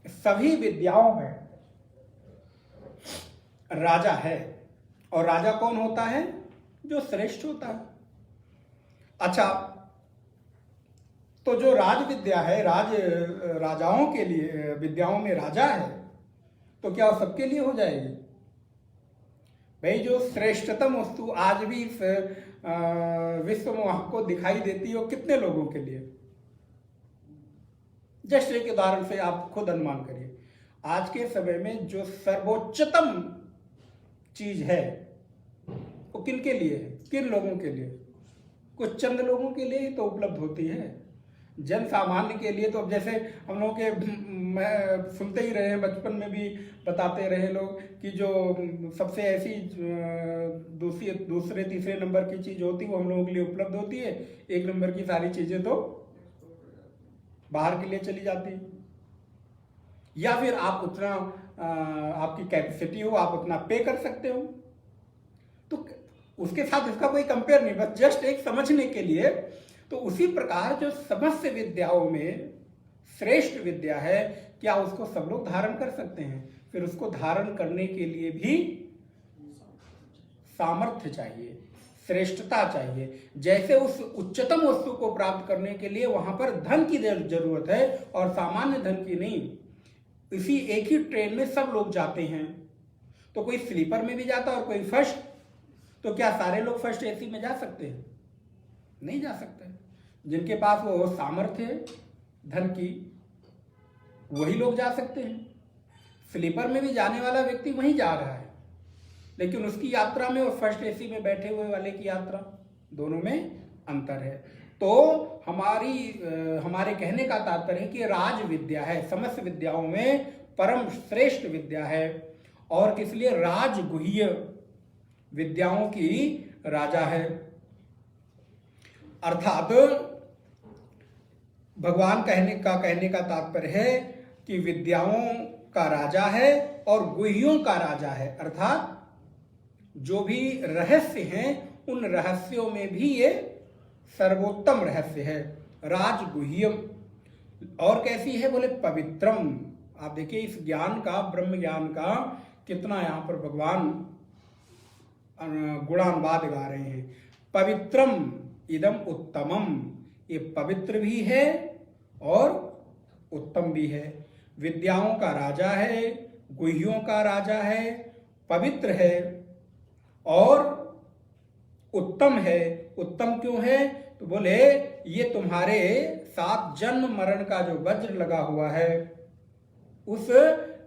सभी विद्याओं में राजा है, और राजा कौन होता है? जो श्रेष्ठ होता है। अच्छा, तो जो राज विद्या है, राजाओं के लिए विद्याओं में राजा है, तो क्या वो सबके लिए हो जाएगी? भाई जो श्रेष्ठतम वस्तु आज भी इस विश्व में आपको दिखाई देती है, वो कितने लोगों के लिए? जस्ट एक उदाहरण से आप खुद अनुमान करिए, आज के समय में जो सर्वोच्चतम चीज है वो किन के लिए है? किन लोगों के लिए? कुछ चंद लोगों के लिए ही तो उपलब्ध होती है। जन सामान्य के लिए तो, अब जैसे हम लोग के सुनते ही रहे, बचपन में भी बताते रहे लोग कि जो सबसे ऐसी दूसरे तीसरे नंबर की चीज होती है वो हम लोगों के लिए उपलब्ध होती है, 1 नंबर की सारी चीजें तो बाहर के लिए चली जाती है। या फिर आप उतना आपकी कैपेसिटी हो, आप उतना पे कर सकते हो। तो उसके साथ इसका कोई कंपेयर नहीं, बस जस्ट एक समझने के लिए। तो उसी प्रकार जो समस्त विद्याओं में श्रेष्ठ विद्या है, क्या उसको सब लोग धारण कर सकते हैं? फिर उसको धारण करने के लिए भी सामर्थ्य चाहिए, श्रेष्ठता चाहिए। जैसे उस उच्चतम वस्तु को प्राप्त करने के लिए वहां पर धन की जरूरत है, और सामान्य धन की नहीं। इसी एक ही ट्रेन में सब लोग जाते हैं, तो कोई स्लीपर में भी जाता है और कोई फर्स्ट। तो क्या सारे लोग फर्स्ट एसी में जा सकते हैं? नहीं जा सकते। जिनके पास वो सामर्थ्य है धन की, वही लोग जा सकते हैं। स्लीपर में भी जाने वाला व्यक्ति वहीं जा रहा है, लेकिन उसकी यात्रा में और फर्स्ट एसी में बैठे हुए वाले की यात्रा, दोनों में अंतर है। तो हमारे कहने का तात्पर्य है कि राज विद्या है, समस्त विद्याओं में परम श्रेष्ठ विद्या है, और किस लिए? राजगुह्य विद्याओं की राजा है। अर्थात भगवान कहने का तात्पर्य है कि विद्याओं का राजा है और गुह्यों का राजा है। अर्थात जो भी रहस्य हैं, उन रहस्यों में भी ये सर्वोत्तम रहस्य है, राजगुह्यम। और कैसी है? बोले पवित्रम। आप देखिए इस ज्ञान का, ब्रह्म ज्ञान का कितना यहाँ पर भगवान गुणानुवाद गा रहे हैं। पवित्रम इदम उत्तमम, ये पवित्र भी है और उत्तम भी है। विद्याओं का राजा है, गुह्यों का राजा है, पवित्र है और उत्तम है। उत्तम क्यों है? तो बोले ये तुम्हारे साथ जन्म मरण का जो वज्र लगा हुआ है, उस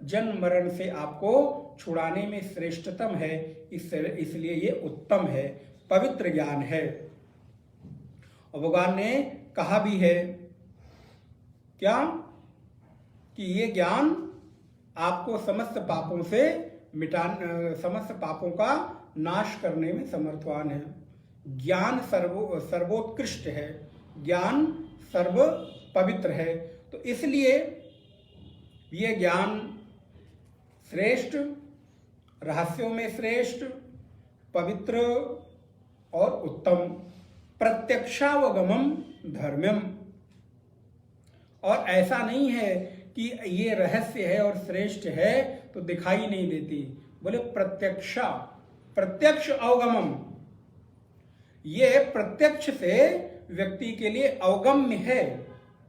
जन्म मरण से आपको छुड़ाने में श्रेष्ठतम है, इसलिए ये उत्तम है, पवित्र ज्ञान है। और भगवान ने कहा भी है क्या? कि ये ज्ञान आपको समस्त पापों से समस्त पापों का नाश करने में समर्थवान है। ज्ञान सर्वोत्कृष्ट है, ज्ञान सर्व पवित्र है। तो इसलिए ये ज्ञान श्रेष्ठ, रहस्यों में श्रेष्ठ, पवित्र और उत्तम, प्रत्यक्षावगमम धर्म्यम। और ऐसा नहीं है कि ये रहस्य है और श्रेष्ठ है तो दिखाई नहीं देती। बोले प्रत्यक्ष अवगमम, ये प्रत्यक्ष से व्यक्ति के लिए अवगम्य है,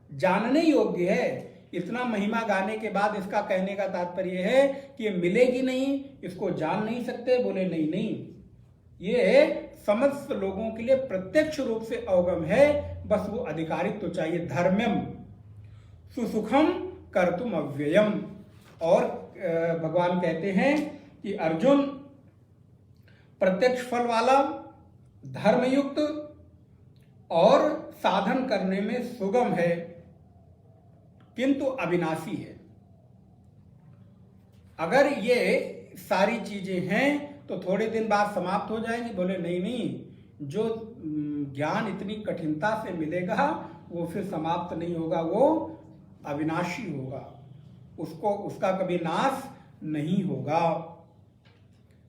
जानने योग्य है। इतना महिमा गाने के बाद इसका कहने का तात्पर्य है कि ये मिलेगी नहीं, इसको जान नहीं सकते। बोले नहीं, ये समस्त लोगों के लिए प्रत्यक्ष रूप से अवगम है, बस वो अधिकारित्व तो चाहिए। धर्म्यम सुसुखम कर्तुम अव्ययम। और भगवान कहते हैं कि अर्जुन, प्रत्यक्ष फल वाला, धर्मयुक्त और साधन करने में सुगम है, किंतु अविनाशी है। अगर ये सारी चीजें हैं तो थोड़े दिन बाद समाप्त हो जाएंगी। बोले नहीं, जो ज्ञान इतनी कठिनता से मिलेगा वो फिर समाप्त नहीं होगा, वो अविनाशी होगा, उसका कभी नाश नहीं होगा।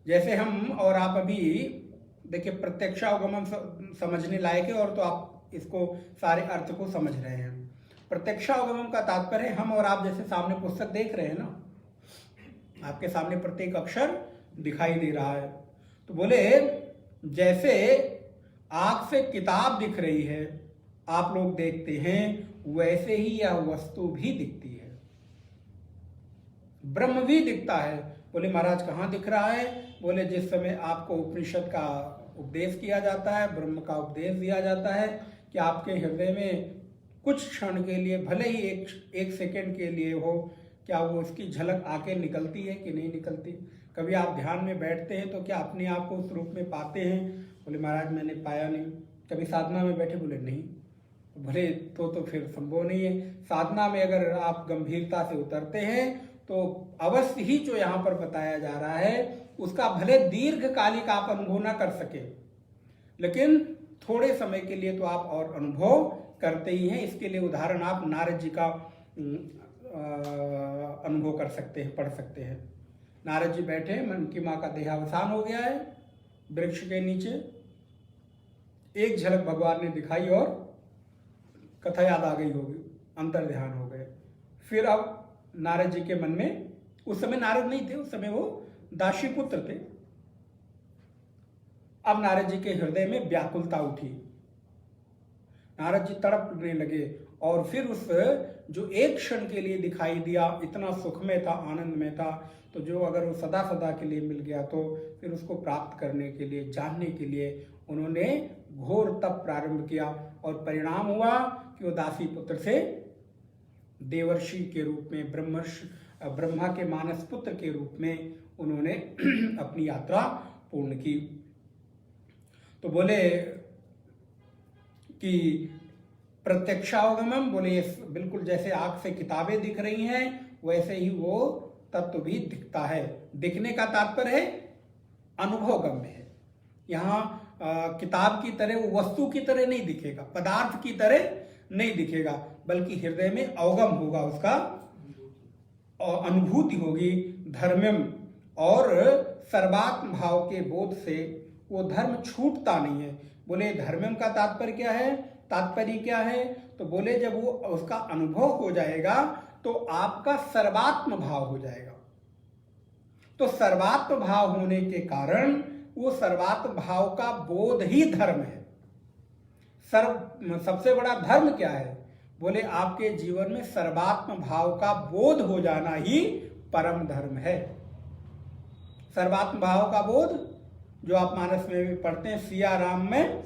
जैसे हम और आप अभी देखिए प्रत्यक्षावगमन समझने लायक है, और तो आप इसको सारे अर्थ को समझ रहे हैं। प्रत्यक्षावगमन का तात्पर्य हम और आप जैसे सामने पुस्तक देख रहे हैं ना, आपके सामने प्रत्येक अक्षर दिखाई दे रहा है। तो बोले जैसे आंख से किताब दिख रही है, आप लोग देखते हैं, वैसे ही यह वस्तु भी दिखती है, ब्रह्म भी दिखता है। बोले महाराज कहाँ दिख रहा है? बोले जिस समय आपको उपनिषद का उपदेश किया जाता है, ब्रह्म का उपदेश दिया जाता है, कि आपके हृदय में कुछ क्षण के लिए, भले ही एक सेकंड के लिए हो, क्या वो उसकी झलक आके निकलती है कि नहीं निकलती? कभी आप ध्यान में बैठते हैं तो क्या अपने आप को उस रूप में पाते हैं? बोले महाराज मैंने पाया नहीं। कभी साधना में बैठे? बोले नहीं। भले तो फिर संभव नहीं है। साधना में अगर आप गंभीरता से उतरते हैं तो अवश्य ही जो यहाँ पर बताया जा रहा है उसका भले दीर्घकालिक आप अनुभव ना कर सके, लेकिन थोड़े समय के लिए तो आप और अनुभव करते ही हैं। इसके लिए उदाहरण आप नारद जी का अनुभव कर सकते हैं, पढ़ सकते हैं। नारद जी बैठे, उनकी माँ का देहावसान हो गया है वृक्ष के नीचे। एक झलक भगवान ने दिखाई और कथा याद आ गई होगी, अंतर ध्यान हो गए। फिर अब नारद जी के मन में, उस समय नारद नहीं थे, उस समय वो दासी पुत्र थे। अब नारद जी के हृदय में व्याकुलता उठी, नारद जी तड़पने लगे। और फिर उस जो एक क्षण के लिए दिखाई दिया, इतना सुखमय था, आनंद में था, तो जो अगर वो सदा सदा के लिए मिल गया तो फिर उसको प्राप्त करने के लिए, जानने के लिए उन्होंने घोर तप प्रारंभ किया। और परिणाम हुआ कि वो दासी पुत्र से देवर्षि के रूप में, ब्रह्मा के मानस पुत्र के रूप में उन्होंने अपनी यात्रा पूर्ण की। तो बोले कि प्रत्यक्षावगमम, बोले बिल्कुल जैसे आंख से किताबें दिख रही हैं वैसे ही वो तत्व भी दिखता है। दिखने का तात्पर्य है अनुभवगम्य है। यहाँ किताब की तरह, वो वस्तु की तरह नहीं दिखेगा, पदार्थ की तरह नहीं दिखेगा, बल्कि हृदय में अवगम होगा, उसका अनुभूति होगी। धर्मम, और सर्वात्म भाव के बोध से वो धर्म छूटता नहीं है। बोले धर्मम का तात्पर्य क्या है, तात्पर्य क्या है? तो बोले जब वो उसका अनुभव हो जाएगा तो आपका सर्वात्म भाव हो जाएगा। तो सर्वात्म भाव होने के कारण वो सर्वात्म भाव का बोध ही धर्म है। सबसे बड़ा धर्म क्या है? बोले आपके जीवन में सर्वात्म भाव का बोध हो जाना ही परम धर्म है। सर्वात्म भाव का बोध जो आप मानस में भी पढ़ते हैं, सिया राम में,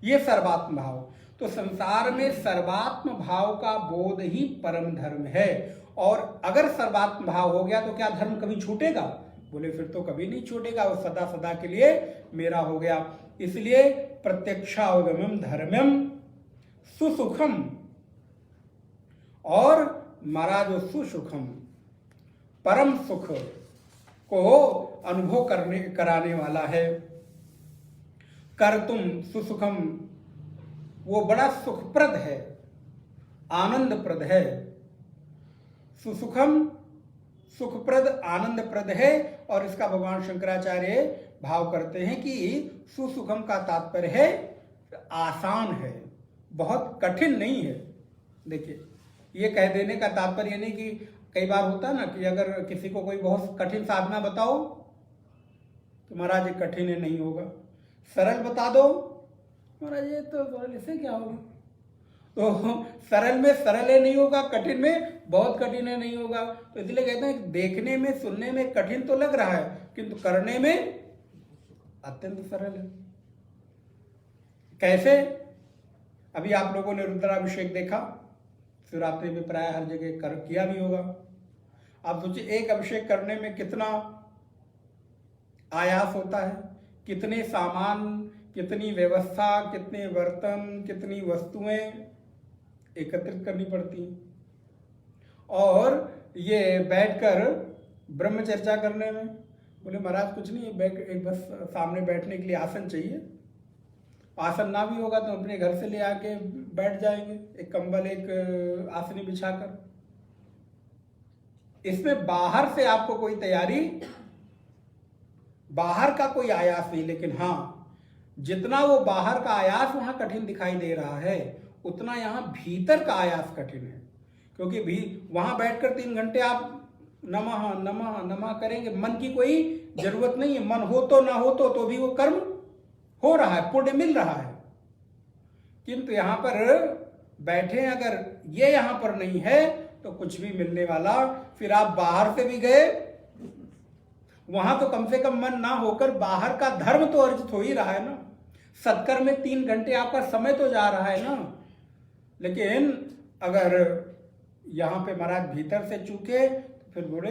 ये सर्वात्म भाव। तो संसार में सर्वात्म भाव का बोध ही परम धर्म है। और अगर सर्वात्म भाव हो गया तो क्या धर्म कभी छूटेगा? बोले फिर तो कभी नहीं छूटेगा, वो सदा सदा के लिए मेरा हो गया। इसलिए प्रत्यक्षावगमम धर्मम सुसुखम, और मारा जो सुसुखम परम सुख को अनुभव कराने वाला है। कर तुम सुसुखम, वो बड़ा सुखप्रद है, आनंदप्रद है। सुसुखम सुखप्रद, आनंदप्रद है। और इसका भगवान शंकराचार्य भाव करते हैं कि सुसुखम का तात्पर्य है आसान है, बहुत कठिन नहीं है। देखिए, ये कह देने का तात्पर्य नहीं कि कई बार होता ना कि अगर किसी को कोई बहुत कठिन साधना बताओ तो महाराज ये कठिन है, नहीं होगा। सरल बता दो, महाराज ये तो सरल, इससे क्या होगा? तो सरल में सरल है नहीं होगा, कठिन में बहुत कठिन है नहीं होगा। तो इसलिए कहते हैं देखने में, सुनने में कठिन तो लग रहा है, किंतु करने में अत्यंत सरल है। कैसे? अभी आप लोगों ने रुद्राभिषेक देखा, शिवरात्रि में प्राय हर जगह किया भी होगा। आप सोचिए एक अभिषेक करने में कितना आयास होता है, कितने सामान, कितनी व्यवस्था, कितने बर्तन, कितनी वस्तुएं एकत्रित करनी पड़ती हैं। और ये बैठकर ब्रह्म चर्चा करने में, बोले महाराज कुछ नहीं, एक बस सामने बैठने के लिए आसन चाहिए। आसन ना भी होगा तो अपने घर से ले आके बैठ जाएंगे, एक कंबल, एक आसनी बिछाकर। इसमें बाहर से आपको कोई तैयारी, बाहर का कोई आयास नहीं। लेकिन हाँ, जितना वो बाहर का आयास वहां कठिन दिखाई दे रहा है, उतना यहां भीतर का आयास कठिन है। क्योंकि भी वहां बैठकर 3 घंटे आप नमः नमः नमः करेंगे, मन की कोई जरूरत नहीं है। मन हो तो ना हो तो भी वो कर्म हो रहा है, पुण्य मिल रहा है। किंतु यहां पर बैठे अगर ये यहां पर नहीं है तो कुछ भी मिलने वाला। फिर आप बाहर से भी गए, वहां तो कम से कम मन ना होकर बाहर का धर्म तो अर्जित हो ही रहा है ना। सत्कर्म में 3 घंटे आपका समय तो जा रहा है ना। लेकिन अगर यहां पे महाराज भीतर से चूके तो फिर बोले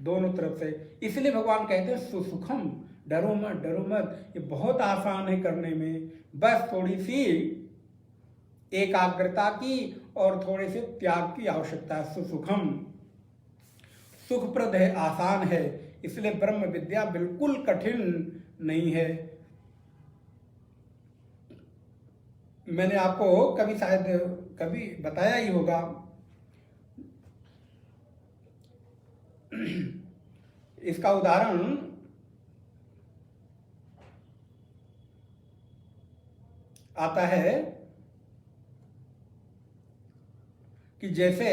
दोनों तरफ से। इसलिए भगवान कहते हैं सुसुखम, डरो मत, डरो मत, ये बहुत आसान है करने में। बस थोड़ी सी एकाग्रता की और थोड़े से त्याग की आवश्यकता है। सुसुखम सुखप्रद है, आसान है। इसलिए ब्रह्म विद्या बिल्कुल कठिन नहीं है। मैंने आपको कभी शायद कभी बताया ही होगा इसका उदाहरण आता है कि जैसे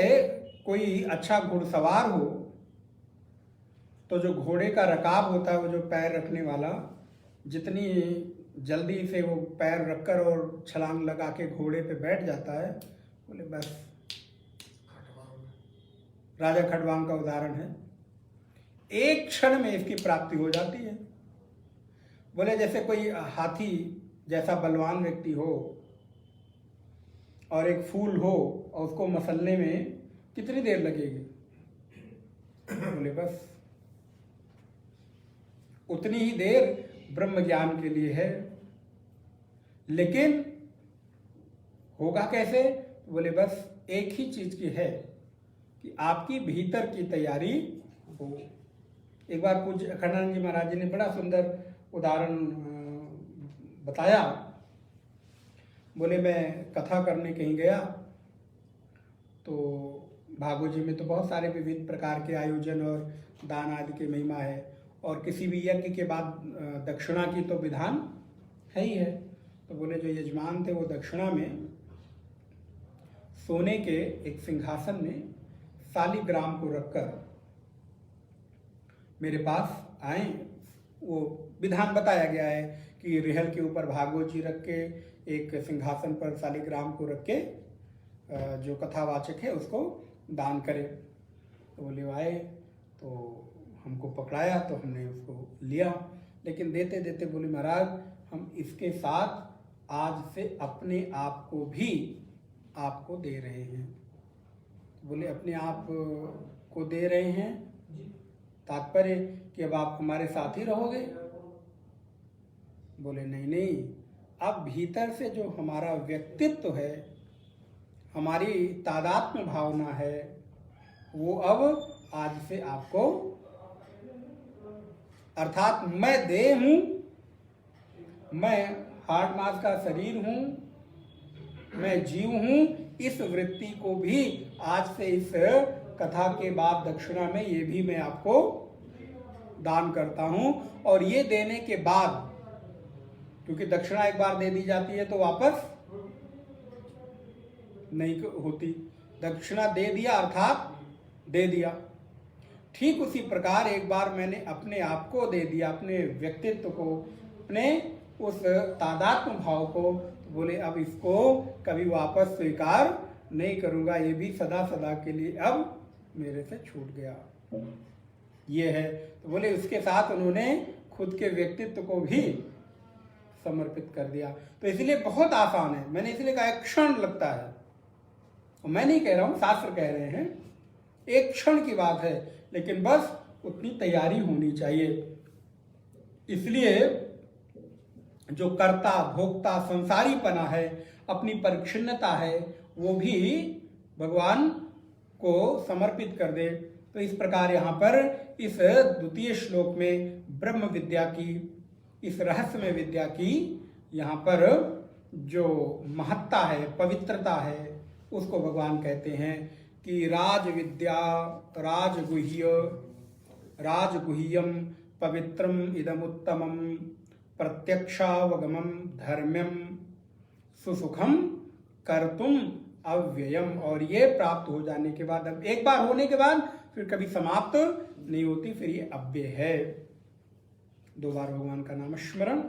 कोई अच्छा घुड़सवार हो तो जो घोड़े का रकाब होता है, वो जो पैर रखने वाला, जितनी जल्दी से वो पैर रखकर और छलांग लगा के घोड़े पे बैठ जाता है, बोले बस राजा खटवांग का उदाहरण है, एक क्षण में इसकी प्राप्ति हो जाती है। बोले जैसे कोई हाथी जैसा बलवान व्यक्ति हो और एक फूल हो और उसको मसलने में कितनी देर लगेगी? बोले बस उतनी ही देर ब्रह्म ज्ञान के लिए है। लेकिन होगा कैसे? बोले बस एक ही चीज की है कि आपकी भीतर की तैयारी हो। एक बार पूज्य अखंडानंद जी महाराज जी ने बड़ा सुंदर उदाहरण बताया। बोले मैं कथा करने कहीं गया तो भागवत जी में तो बहुत सारे विविध प्रकार के आयोजन और दान आदि की महिमा है, और किसी भी यज्ञ के बाद दक्षिणा की तो विधान है ही है। तो बोले जो यजमान थे वो दक्षिणा में सोने के एक सिंहासन में शालिग्राम को रखकर मेरे पास आए। वो विधान बताया गया है कि रिहल के ऊपर भागवत जी रख के, एक सिंहासन पर शालिग्राम को रख के जो कथावाचक है उसको दान करे। तो बोले आए तो हमको पकड़ाया तो हमने उसको लिया, लेकिन देते देते बोले महाराज हम इसके साथ आज से अपने आप को भी आपको दे रहे हैं। तो बोले अपने आप को दे रहे हैं, तात्पर्य कि अब आप हमारे साथ ही रहोगे? बोले नहीं नहीं, अब भीतर से जो हमारा व्यक्तित्व है, हमारी तादात्म्य भावना है, वो अब आज से आपको, अर्थात मैं देह हूं, मैं हार्ड मास का शरीर हूं, मैं जीव हूं, इस वृत्ति को भी आज से इस कथा के बाद दक्षिणा में ये भी मैं आपको दान करता हूं। और ये देने के बाद, क्योंकि दक्षिणा एक बार दे दी जाती है तो वापस नहीं होती, दक्षिणा दे दिया अर्थात दे दिया। ठीक उसी प्रकार एक बार मैंने अपने आप को दे दिया, अपने व्यक्तित्व को, अपने उस तादात्म्य भाव को। तो बोले अब इसको कभी वापस स्वीकार नहीं करूंगा, ये भी सदा सदा के लिए अब मेरे से छूट गया, ये है। तो बोले उसके साथ उन्होंने खुद के व्यक्तित्व को भी समर्पित कर दिया। तो इसलिए बहुत आसान है, मैंने इसलिए कहा एक क्षण लगता है, और मैं नहीं कह रहा हूं, शास्त्र कह रहे हैं, एक क्षण की बात है, लेकिन बस उतनी तैयारी होनी चाहिए। इसलिए जो कर्ता भोक्ता संसारीपना है, अपनी परिच्छिन्नता है, वो भी भगवान को समर्पित कर दे। तो इस प्रकार यहाँ पर इस द्वितीय श्लोक में ब्रह्म विद्या की, इस रहस्यमय विद्या की यहाँ पर जो महत्ता है, पवित्रता है, उसको भगवान कहते हैं कि राज विद्या राजगुह्यम पवित्रम इदमुत्तमम प्रत्यक्षावगमम धर्म्यम सुसुखम कर्तुम अव्ययम। और ये प्राप्त हो जाने के बाद, अब एक बार होने के बाद फिर कभी समाप्त नहीं होती, फिर ये अव्यय है। दो बार भगवान का नाम स्मरण।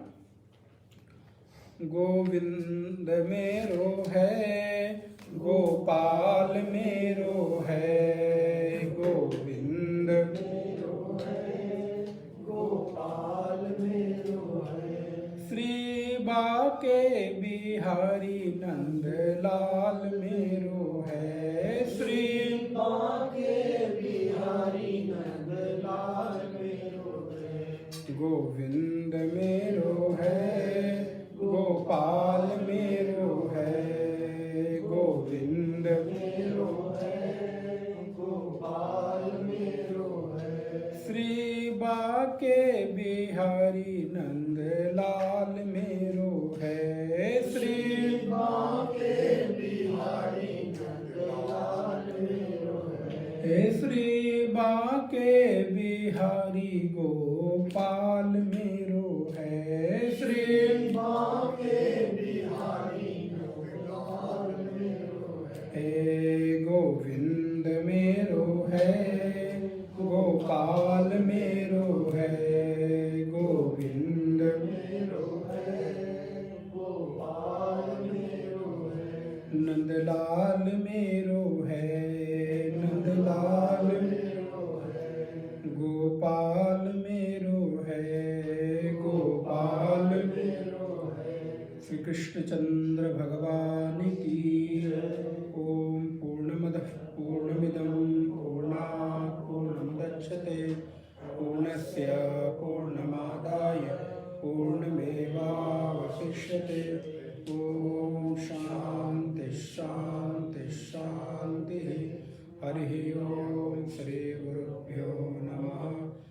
गोविंद मेरो है, गोपाल मेरो है, गोविंद मेरो है, गोपाल मेरो है, श्री बाके बिहारी नंद लाल मेरो है, श्री बाके बिहारी नंद लाल मेरो है, गोविंद मेरो है, गोपाल मेरो है, गोविंद मेरो है, गोपाल मेरो है, श्री बाके बिहारी नंद लाल मेरो है, श्री बाके बिहारी नंद लाल मेरो है, श्री बाके बिहारी गोपाल मेरो है श्री बांके बिहारी गोपाल मेरो हे गोविंद मेरो है गोपाल मेरो है गोविंद मेरो है गोपाल मेरो है नंदलाल मेरो है नंदलाल मेरो है गोपाल मेरो है गोपाल मेरो है श्री कृष्णचंद्र भगवान की ओम पूर्णमदः पूर्णमिदं पूर्णात् पूर्णमुदच्यते पूर्णस्य पूर्णमादाय पूर्णमेवावशिष्यते ओम शांति शांति शांति हरि ओम श्री गुरुभ्यो नमः